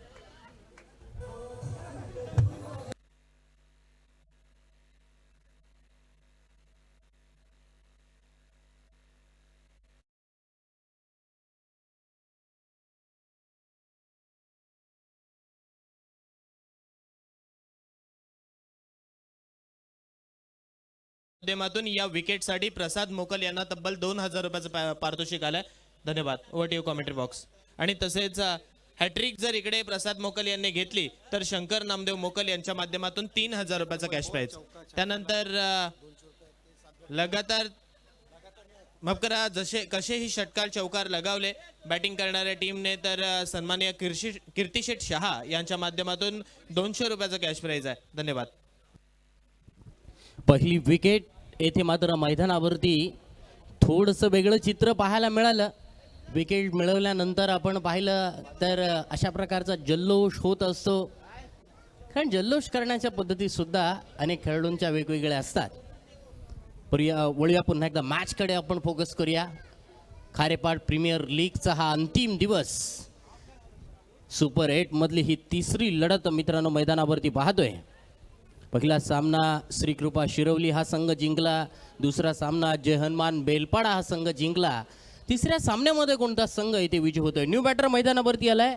माध्यमातून या विकेटसाठी प्रसाद मोकल यांना तब्बल 2,000 रुपयाचं पारितोषिक आलंय. धन्यवाद. Over to you commentary box. आणि तसेच हॅट्रिक जर इकडे प्रसाद मोकल यांनी घेतली तर शंकर नामदेव मोकल यांच्या माध्यमातून 3,000 रुपयाचा कॅश प्राइज. त्यानंतर लगातार माफ करा कसेही षटकार चौकार लगावले बॅटिंग करणाऱ्या टीमने तर सन्माननीय कीर्तिशेठ शहा यांच्या माध्यमातून 200 रुपयाचा कॅश प्राइज आहे. धन्यवाद. पहिली विकेट येथे मात्र मैदानावरती थोडंसं वेगळं चित्र पाहायला मिळालं. विकेट मिळवल्यानंतर आपण पाहिलं तर अशा प्रकारचा जल्लोष होत असतो. कारण जल्लोष करण्याच्या पद्धती सुद्धा अनेक खेळाडूंच्या वेगवेगळ्या असतात. वळूया पुन्हा एकदा मॅचकडे आपण फोकस करूया. खारेपाट प्रीमियर लीगचा हा अंतिम दिवस. सुपर 8 मधली ही तिसरी लढत मित्रांनो मैदानावरती पाहतोय. पहिला सामना श्रीकृपा शिरवली हा संघ जिंकला. दुसरा सामना जय हनुमान बेलपाडा हा संघ जिंकला. तिसऱ्या सामन्यामध्ये कोणता संघ इथे विजय होतोय? न्यू बॅटर मैदानावरती आलाय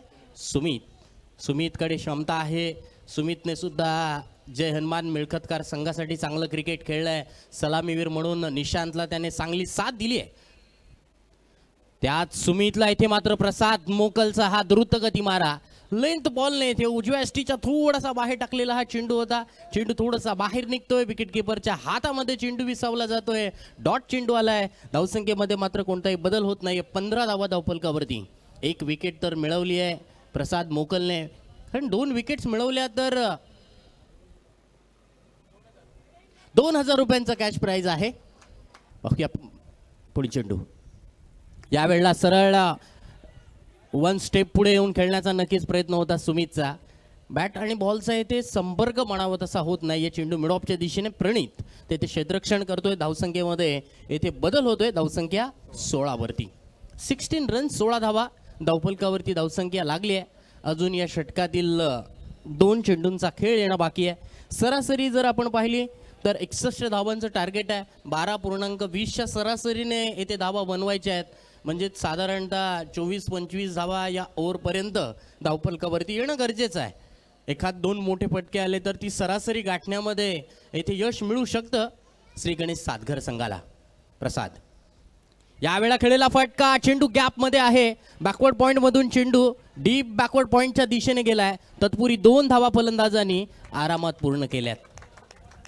सुमितकडे क्षमता आहे. सुमितने सुद्धा जय हनुमान मिळकतकार संघासाठी चांगलं क्रिकेट खेळलंय. सलामीवीर म्हणून निशांतला त्याने चांगली साथ दिली आहे. त्यात सुमितला इथे मात्र प्रसाद मोकलचा हा द्रुतगती मारा लेंथ बॉलने इथे उजव्या एसटीच्या थोडासा बाहेर टाकलेला हा चेंडू होता. चेंडू थोडासा बाहेर निघतोय. विकेट किपरच्या हातामध्ये चेंडू विसावला जातोय. डॉट चेंडू आलाय. धावसंख्येमध्ये मात्र कोणताही बदल होत नाही. 15 धावा धावफलकावरती. 1 विकेट तर मिळवली आहे प्रसाद मोकलने. कारण 2 विकेट्स मिळवल्या तर 2,000 रुपयांचा कॅश प्राइज आहे. बघूया पुढील चेंडू. यावेळेला सरळ 1 स्टेप पुढे येऊन खेळण्याचा नक्कीच प्रयत्न होता सुमितचा. बॅट आणि बॉलचा येथे संपर्क म्हणावा तसा होत नाही. या चेंडू मिडऑफच्या दिशेने प्रणित तेथे क्षेत्ररक्षण करतोय. धावसंख्येमध्ये येथे बदल होतोय. धावसंख्या 16 वरती. 16 रन 16 धावा धावफलकावरती धावसंख्या लागली आहे. अजून या षटकातील 2 चेंडूंचा खेळ येणं बाकी आहे. सरासरी जर आपण पाहिली तर 61 धावांचं टार्गेट आहे. 12.20च्या सरासरीने येथे धावा बनवायच्या आहेत. म्हणजे साधारणतः 24-25 धावा या ओव्हरपर्यंत धावफलकावरती येणं गरजेचं आहे. एखाद 2 मोठे फटके आले तर ती सरासरी गाठण्यामध्ये येथे यश मिळू शकतं श्री गणेश सातघर संघाला. प्रसाद यावेळेला खेळलेला फटका. चेंडू गॅपमध्ये आहे. बॅकवर्ड पॉईंटमधून चेंडू डीप बॅकवर्ड पॉईंटच्या दिशेने गेलाय. तत्पूर्वी 2 धावा फलंदाजांनी आरामात पूर्ण केल्यात.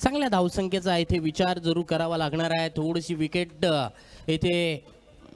चांगल्या धावसंख्येचा इथे विचार जरूर करावा लागणार आहे. थोडीशी विकेट येथे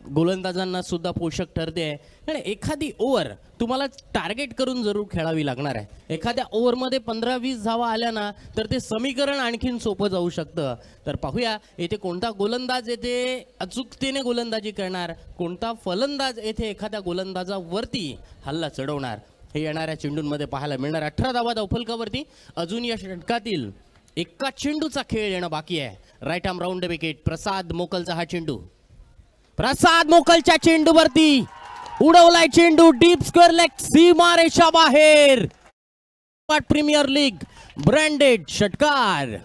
गोलंदाजांना सुद्धा पोषक ठरते आहे. कारण एखादी ओव्हर तुम्हाला टार्गेट करून जरूर खेळावी लागणार आहे. एखाद्या ओव्हरमध्ये 15-20 धावा आल्या ना तर ते समीकरण आणखीन सोपं जाऊ शकतं. तर पाहूया येथे कोणता गोलंदाज येथे अचूकतेने गोलंदाजी करणार, कोणता फलंदाज येथे एखाद्या गोलंदाजावरती हल्ला चढवणार हे येणाऱ्या चेंडूंमध्ये पाहायला मिळणार. 18 धावा धावफलकावरती. अजून या षटकातील एका चेंडूचा खेळ येणं बाकी आहे. Right arm round wicket. Prasad मोकलचा हा चेंडू. प्रसाद मोकलच्या चेंडूवरती उडवलाय चेंडू डीप स्क्वेअर लेग सीमारेषा बाहेर. प्रीमियर लीग ब्रँडेड षटकार.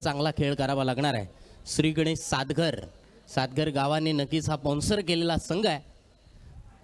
चांगला खेळ करावा लागणार आहे. श्री गणेश सातघर गावाने नक्कीच हा स्पॉन्सर केलेला संघ आहे.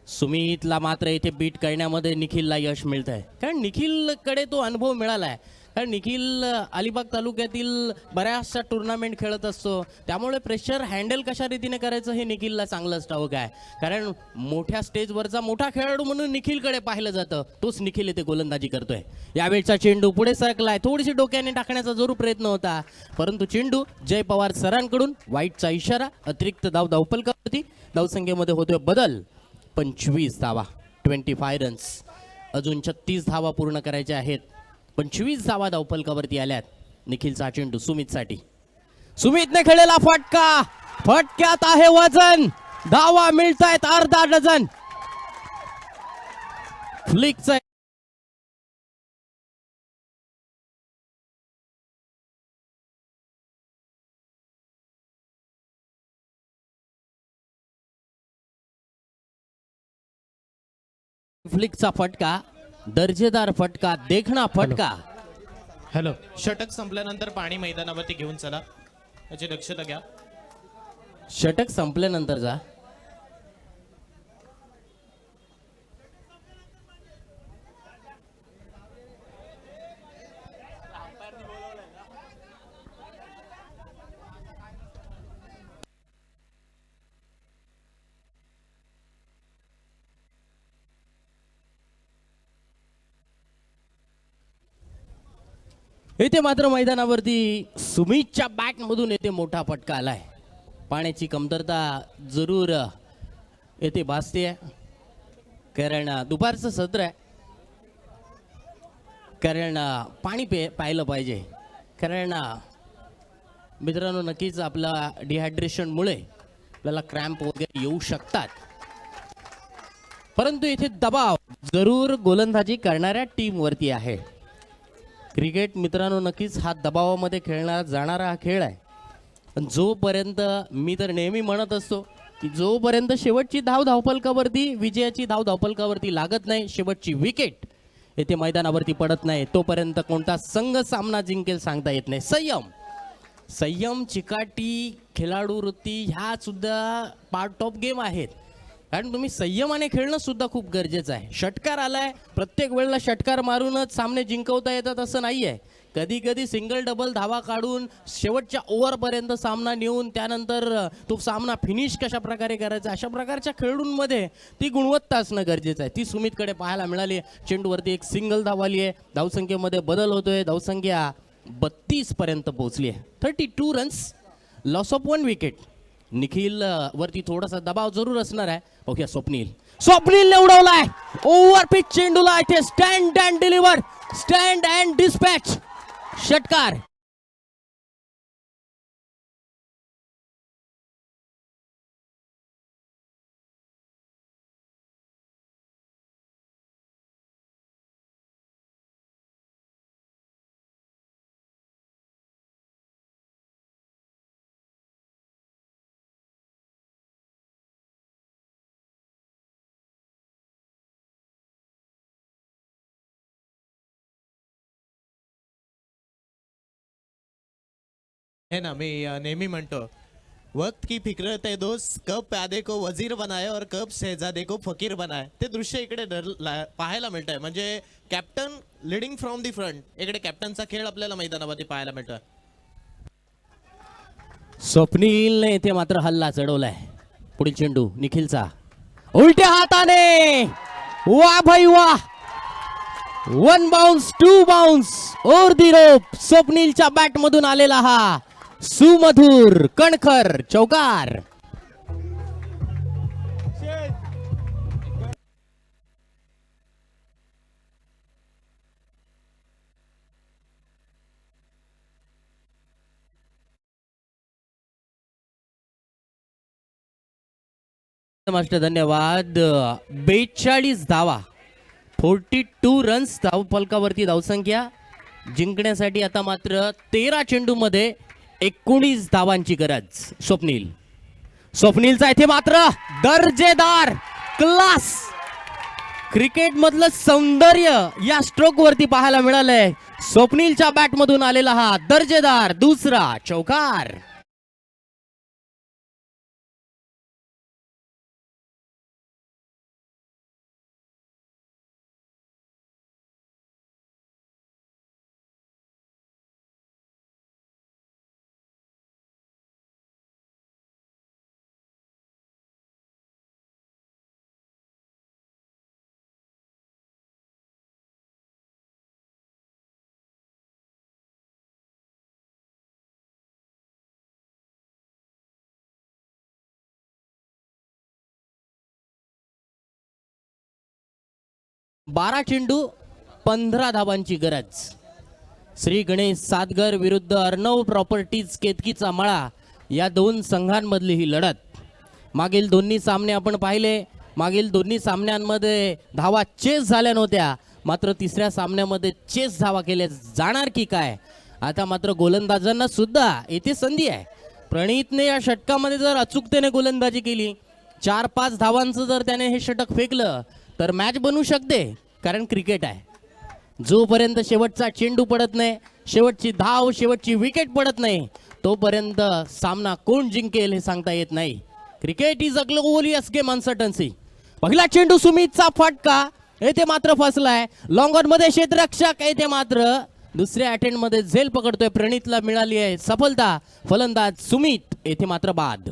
सुमितला मात्र इथे बीट करण्यामध्ये निखिलला यश मिळत आहे. कारण निखिलकडे तो अनुभव मिळाला आहे. कारण निखिल अलिबाग तालुक्यातील बऱ्याचशा टुर्नामेंट खेळत असतो. त्यामुळे प्रेशर हँडल कशा रीतीने करायचं हे निखिलला चांगलंच ठाऊक आहे. कारण मोठ्या स्टेजवरचा मोठा खेळाडू म्हणून निखिलकडे पाहिलं जातं. तोच निखिल इथे गोलंदाजी करतोय. यावेळचा चेंडू पुढे सरकलाय. थोडीशी डोक्याने टाकण्याचा जरूर प्रयत्न होता परंतु चेंडू जय पवार सरांकडून वाईटचा इशारा. अतिरिक्त धावफलकावरती धावसंख्येमध्ये होतोय बदल. 25 धावा 25 रन्स. अजून 36 धावा पूर्ण करायच्या आहेत. 25 धावा धावफलकावरती आल्यात. निखिलचा चेंडू सुमितसाठी. सुमितने खेळलेला फटका. फटक्यात आहे वजन. धावा मिळतायत अर्धा डझन. फ्लिकचा फ्लिकचा फटका. दर्जेदार फटका. देखणा फटका. हॅलो. षटक संपल्यानंतर पाणी मैदानावरती घेऊन चला, याची दक्षता घ्या. षटक संपल्यानंतरचा येथे मात्र मैदानावरती सुमितच्या बॅट मधून येथे मोठा फटका आलाय. पाण्याची कमतरता जरूर येथे भासते. कारण दुपारचं सत्र आहे. कारण पाणी प्यायलं पाहिजे. कारण मित्रांनो नक्कीच आपला डिहायड्रेशनमुळे आपल्याला क्रॅम्प वगैरे येऊ शकतात. परंतु इथे दबाव जरूर गोलंदाजी करणाऱ्या टीम वरती आहे. क्रिकेट मित्रांनो नक्कीच हा दबावामध्ये खेळणारा जाणारा हा खेळ आहे. पण जोपर्यंत मी तर नेहमी म्हणत असतो की जोपर्यंत शेवटची धाव धावफलकावरती विजयाची धाव धावफलकावरती लागत नाही, शेवटची विकेट येथे मैदानावरती पडत नाही, तोपर्यंत कोणता संघ सामना जिंकेल सांगता येत नाही. संयम चिकाटी खेळाडू वृत्ती ह्या सुद्धा पार्ट ऑफ गेम आहेत. कारण तुम्ही संयमाने खेळणं सुद्धा खूप गरजेचं आहे. षटकार आलाय, प्रत्येक वेळेला षटकार मारूनच सामने जिंकवता येतात असं नाही आहे. कधी कधी सिंगल डबल धावा काढून शेवटच्या ओव्हरपर्यंत सामना नेऊन त्यानंतर तो सामना फिनिश कशा प्रकारे करायचा, अशा प्रकारच्या खेळाडूंमध्ये ती गुणवत्ता असणं गरजेचं आहे. ती सुमितकडे पाहायला मिळाली. चेंडूवरती एक सिंगल धाव आली आहे. धावसंख्येमध्ये बदल होतोय. धावसंख्या 32 पर्यंत पोहोचली आहे. 32 runs, loss of 1 wicket. Nikhil वरती थोडासा दबाव जरूर असणार आहे. बघूया स्वप्नीलने उडवलाय ओव्हर पिच चेंडूला. इथे stand and deliver, stand and dispatch. षटकार. है ना, मी नेहमी म्हणतो वक्त की फिक्रत है दोस्त, कब प्यादे को वजीर बनाए और कब शहजादे को फकीर बनाए. ते दृश्य इकडे पाहायला मिळत आहे. म्हणजे captain leading from the front, इकडे कॅप्टनचा खेळ आपल्याला मैदानामध्ये पाहायला मिळतोय. स्वप्नीलने इथे मात्र हल्ला चढवलाय. पुढील चेंडू निखिलचा उलट्या हाताने. वा भाई वा. 1 bounce 2 bounce or the rope. स्वप्नीलच्या बॅट मधून आलेला हा सुमधुर कणखर चौकार. मास्टर धन्यवाद. 42 धावा, 42 रन्स धाव फलकावरती धावसंख्या. जिंकण्यासाठी आता मात्र 13 चेंडू मध्ये 19 धावांची गरज. स्वप्नीलचा इथे मात्र दर्जेदार क्लास. क्रिकेट मधलं सौंदर्य या स्ट्रोक वरती पाहायला मिळालंय. स्वप्नीलच्या बॅट मधून आलेला हा दर्जेदार दुसरा चौकार. बारा चेंडू 15 धावांची गरज. श्री गणेश सादगर विरुद्ध अर्णव प्रॉपर्टीज केतकीचा मळा या दोन संघांमधली ही लढत. मागील दोन्ही सामने आपण पाहिले. मागील दोन्ही सामन्यांमध्ये धावा चेस झाल्या नव्हत्या, मात्र तिसऱ्या सामन्यामध्ये चेस धावा केल्या जाणार की काय. आता मात्र गोलंदाजांना सुद्धा येथे संधी आहे. प्रणीतने या षटकामध्ये जर अचूकतेने गोलंदाजी केली, 4-5 धावांचं जर त्याने हे षटक फेकलं तर मॅच बनू शकते. कारण क्रिकेट आहे. जोपर्यंत शेवटचा चेंडू पडत नाही, शेवटची धाव, शेवटची विकेट पडत नाही, तोपर्यंत सामना कोण जिंकेल हे सांगता येत नाही. Cricket is a glorious game uncertainty. पहिला चेंडू सुमितचा फटका येथे मात्र फसलाय. लॉंग ऑन मध्ये क्षेत्ररक्षक येथे मात्र दुसऱ्या अटेम्प्ट मध्ये झेल पकडतोय. प्रणीतला मिळाली आहे सफलता. फलंदाज सुमित येथे मात्र बाद.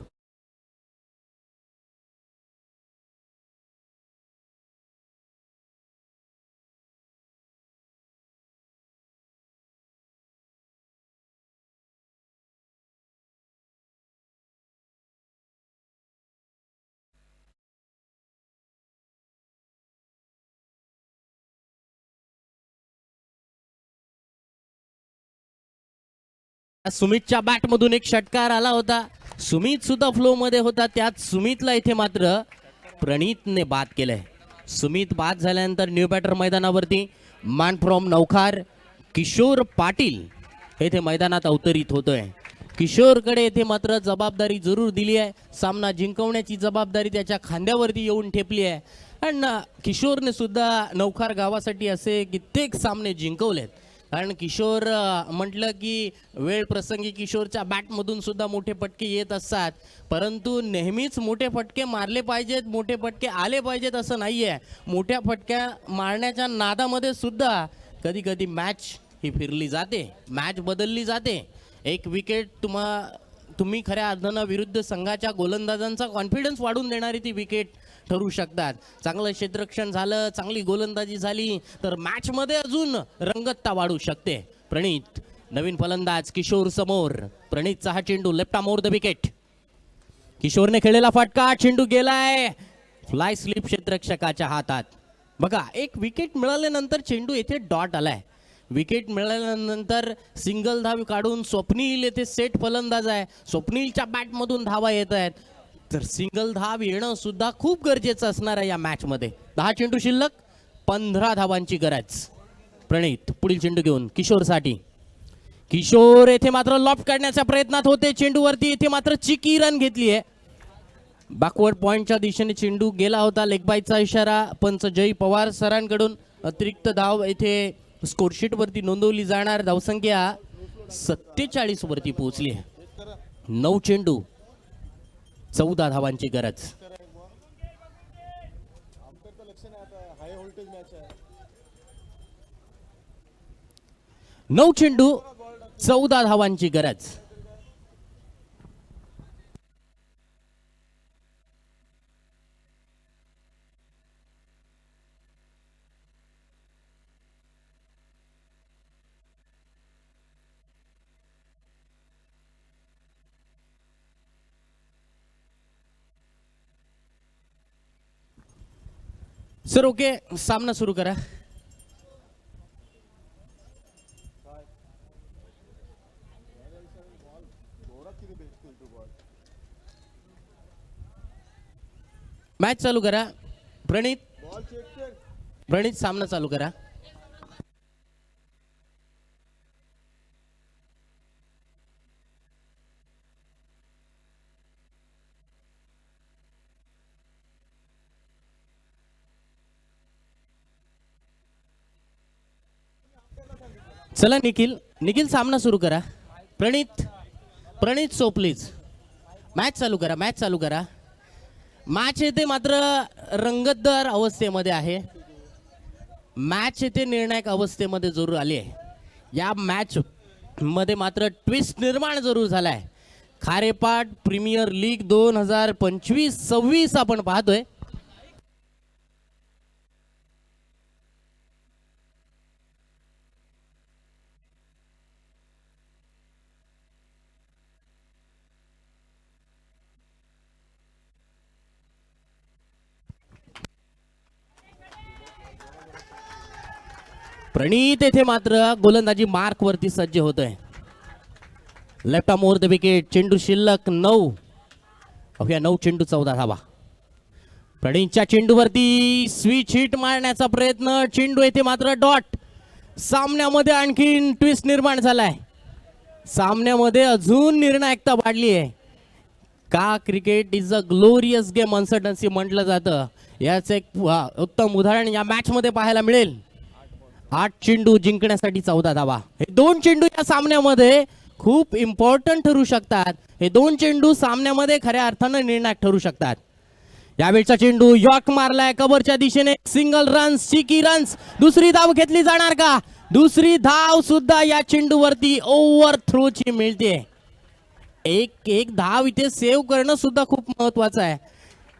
सुमितच्या बॅट मधून एक षटकार आला होता. सुमित सुद्धा फ्लो मध्ये होता. त्यात सुमितला इथे मात्र प्रणीतने बाद केलंय. सुमित बाद झाल्यानंतर न्यू बॅटर मैदानावरती मॅन फ्रॉम नौखार किशोर पाटील येथे मैदानात अवतरित होतोय. किशोरकडे येथे मात्र जबाबदारी जरूर दिली आहे. सामना जिंकवण्याची जबाबदारी त्याच्या खांद्यावरती येऊन ठेपली आहे. आणि किशोरने सुद्धा नौखार गावासाठी असे कित्येक सामने जिंकवलेत. कारण किशोर म्हटलं की वेळ प्रसंगी किशोरच्या बॅटमधून सुद्धा मोठे फटके येत असतात. परंतु नेहमीच मोठे फटके मारले पाहिजेत, मोठे फटके आले पाहिजेत असं नाही आहे. मोठ्या फटक्या मारण्याच्या नादामध्ये सुद्धा कधी कधी मॅच ही फिरली जाते, मॅच बदलली जाते. एक विकेट तुम्ही खऱ्या अर्थानं विरुद्ध संघाच्या गोलंदाजांचा कॉन्फिडन्स वाढून देणारी ती विकेट ठरू शकतात. चांगलं क्षेत्ररक्षण झालं, चांगली गोलंदाजी झाली तर मॅच मध्ये अजून रंगतता वाढू शकते. प्रणीत नवीन फलंदाज किशोर समोर. प्रणीतचा हा चेंडू left arm over the wicket. किशोरने खेळलेला फटका, चेंडू गेलाय फ्लाय स्लिप क्षेत्ररक्षकाच्या हातात. बघा, एक विकेट मिळाल्यानंतर चेंडू येथे डॉट आलाय. विकेट मिळाल्यानंतर सिंगल धाव काढून स्वप्नील येथे सेट फलंदाज आहे. स्वप्नीलच्या बॅटमधून धावा येत आहेत, तर सिंगल धाव येणं सुद्धा खूप गरजेचं असणार आहे या मॅच मध्ये. 10 चेंडू शिल्लक, 15 धावांची गरज. प्रणित पुढील चेंडू घेऊन किशोरसाठी. किशोर येथे मात्र लॉफ्ट काढण्याच्या प्रयत्नात होते. चेंडूवरती येथे मात्र चिकी रन घेतली आहे. बॅकवर्ड पॉइंटच्या दिशेने चेंडू गेला होता. लेगबायचा इशारा पंच जय पवार सरांकडून. अतिरिक्त धाव येथे स्कोरशीट वरती नोंदवली जाणार. धावसंख्या 47 वरती पोहोचली आहे. 9 चेंडू 14 धावांची गरज. 9 चेंडू 14 धावांची गरज. सर ओके, सामना सुरू करा. मॅच चालू करा. प्रणित सामना चालू करा. चला निखिल सामना सुरू करा. प्रणित सो प्लीज मॅच चालू करा. मॅच येथे मात्र रंगतदार अवस्थेमध्ये आहे. मॅच येथे निर्णायक अवस्थेमध्ये जरूर आली आहे. या मॅच मध्ये मात्र ट्विस्ट निर्माण जरूर झालाय. खारेपाट प्रीमियर लीग 2025-26 आपण पाहतोय. प्रणित येथे मात्र गोलंदाजी मार्क वरती सज्ज होतोय. Left arm over the wicket. चेंडू शिल्लक 9. अवघ्या 9 चेंडू 14 धावा. प्रणितच्या चेंडूवरती स्विच हिट मारण्याचा प्रयत्न. चेंडू येथे मात्र डॉट. सामन्यामध्ये आणखीन ट्विस्ट निर्माण झालाय. सामन्यामध्ये अजून निर्णायकता वाढली आहे. का cricket is a glorious game uncertainty म्हटलं जातं. याच एक उत्तम उदाहरण या मॅच मध्ये पाहायला मिळेल. 8 चेंडू जिंकण्यासाठी 14 धावा. हे 2 चेंडू या सामन्यामध्ये खूप इम्पॉर्टंट ठरू शकतात. हे 2 चेंडू सामन्यामध्ये खऱ्या अर्थानं निर्णायक ठरू शकतात. यावेळचा चेंडू यॉर्क मारलाय कव्हरच्या दिशेने. सिंगल रन्स, चिकी रन्स. दुसरी धाव घेतली जाणार का? दुसरी धाव सुद्धा या चेंडूवरती ओव्हर थ्रोची मिळते. एक धाव इथे सेव्ह करणं सुद्धा खूप महत्वाचं आहे.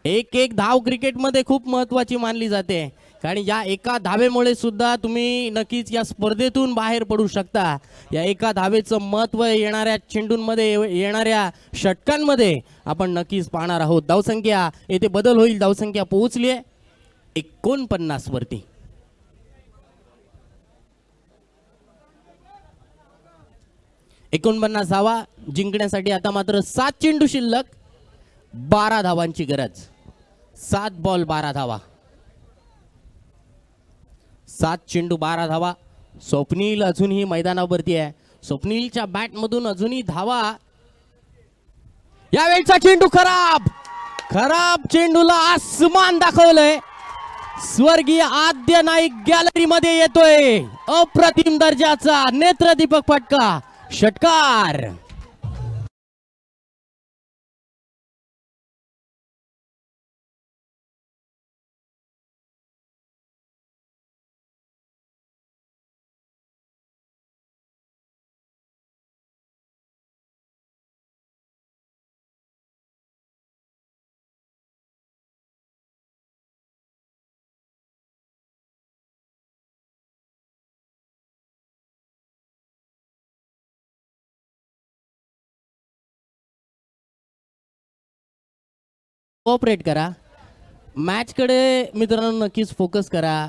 एक धाव क्रिकेटमध्ये खूप महत्वाची मानली जाते. कारण या एका धावेमुळे सुद्धा तुम्ही नक्कीच या स्पर्धेतून बाहेर पडू शकता. या एका धावेचं महत्व येणाऱ्या चेंडूंमध्ये, येणाऱ्या षटकांमध्ये आपण नक्कीच पाहणार आहोत. धावसंख्या येथे बदल होईल. धावसंख्या पोहोचली आहे 49 वरती. एकोणपन्नास धावा जिंकण्यासाठी आता मात्र 7 चेंडू शिल्लक, 12 धावांची गरज. 7 बॉल 12 धावा. 7 चेंडू 12 धावा. स्वप्नील अजूनही मैदानावरती आहे. स्वप्नीलच्या बॅट मधून अजूनही धावा. यावेळचा चेंडू खराब चेंडूला आसमान दाखवलंय. स्वर्गीय आद्य नाईक गॅलरी मध्ये येतोय. अप्रतिम दर्जाचा नेत्रदीपक फटका. षटकार. कोऑपरेट करा. मॅच कडे मित्रांनो नक्कीच फोकस करा.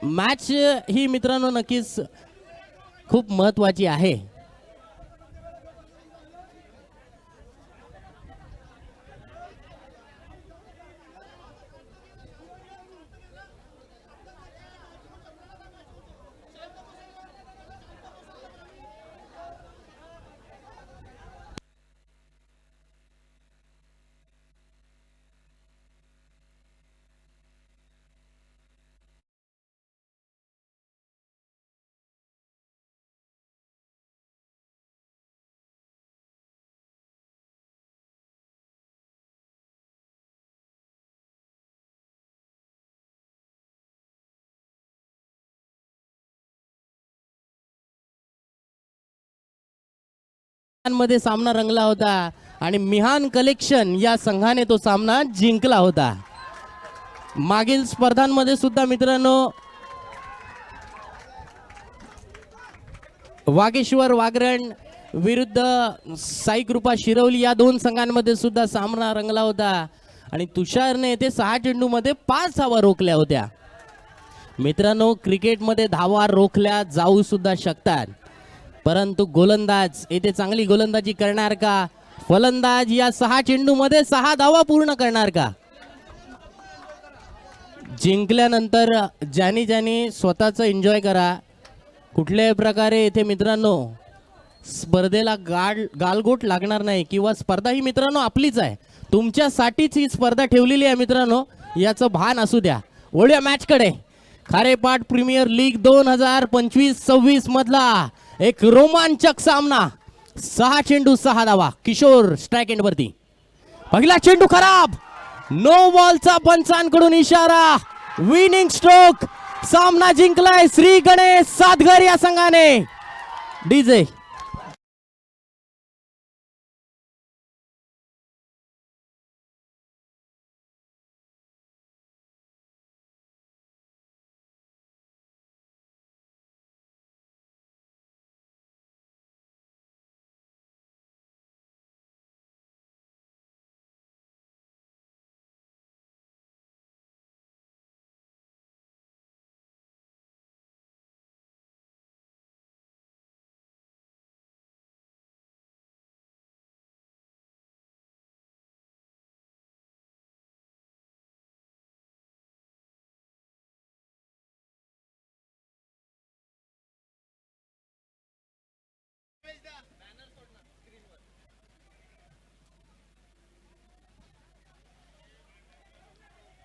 मॅच ही मित्रांनो नक्कीच खूप महत्वाची आहे. मध्ये सामना रंगला होता आणि मिहान कलेक्शन या संघाने तो सामना जिंकला होता. मागील स्पर्धांमध्ये सुद्धा मित्रांनो वागेश्वर वागरण विरुद्ध साई कृपा शिरवली या दोन संघांमध्ये सुद्धा सामना रंगला होता आणि तुषारने येथे 6 चेंडूमध्ये 5 धावा रोखल्या होत्या. मित्रांनो क्रिकेटमध्ये धावा रोखल्या जाऊ सुद्धा शकतात, परंतु गोलंदाज येथे चांगली गोलंदाजी करणार का, फलंदाज या 6 चेंडूमध्ये 6 धावा पूर्ण करणार का. जिंकल्यानंतर ज्यानी ज्यानी स्वतःचं एन्जॉय करा. कुठल्याही प्रकारे येथे मित्रांनो स्पर्धेला गालगोट लागणार नाही किंवा स्पर्धा ही मित्रांनो आपलीच आहे, तुमच्यासाठीच ही स्पर्धा ठेवलेली आहे मित्रांनो, याचं भान असू द्या. वळूया मॅचकडे. खारेपाट प्रीमियर लीग 2025-26 मधला एक रोमांचक सामना. 6 चेंडू 6 धावा. किशोर स्ट्राइक एंड वरती. पहिला चेंडू खराब. नो बॉलचा पंचांकडून इशारा. Winning stroke. सामना जिंकलाय श्री गणेश सातघर या संघाने. डीजे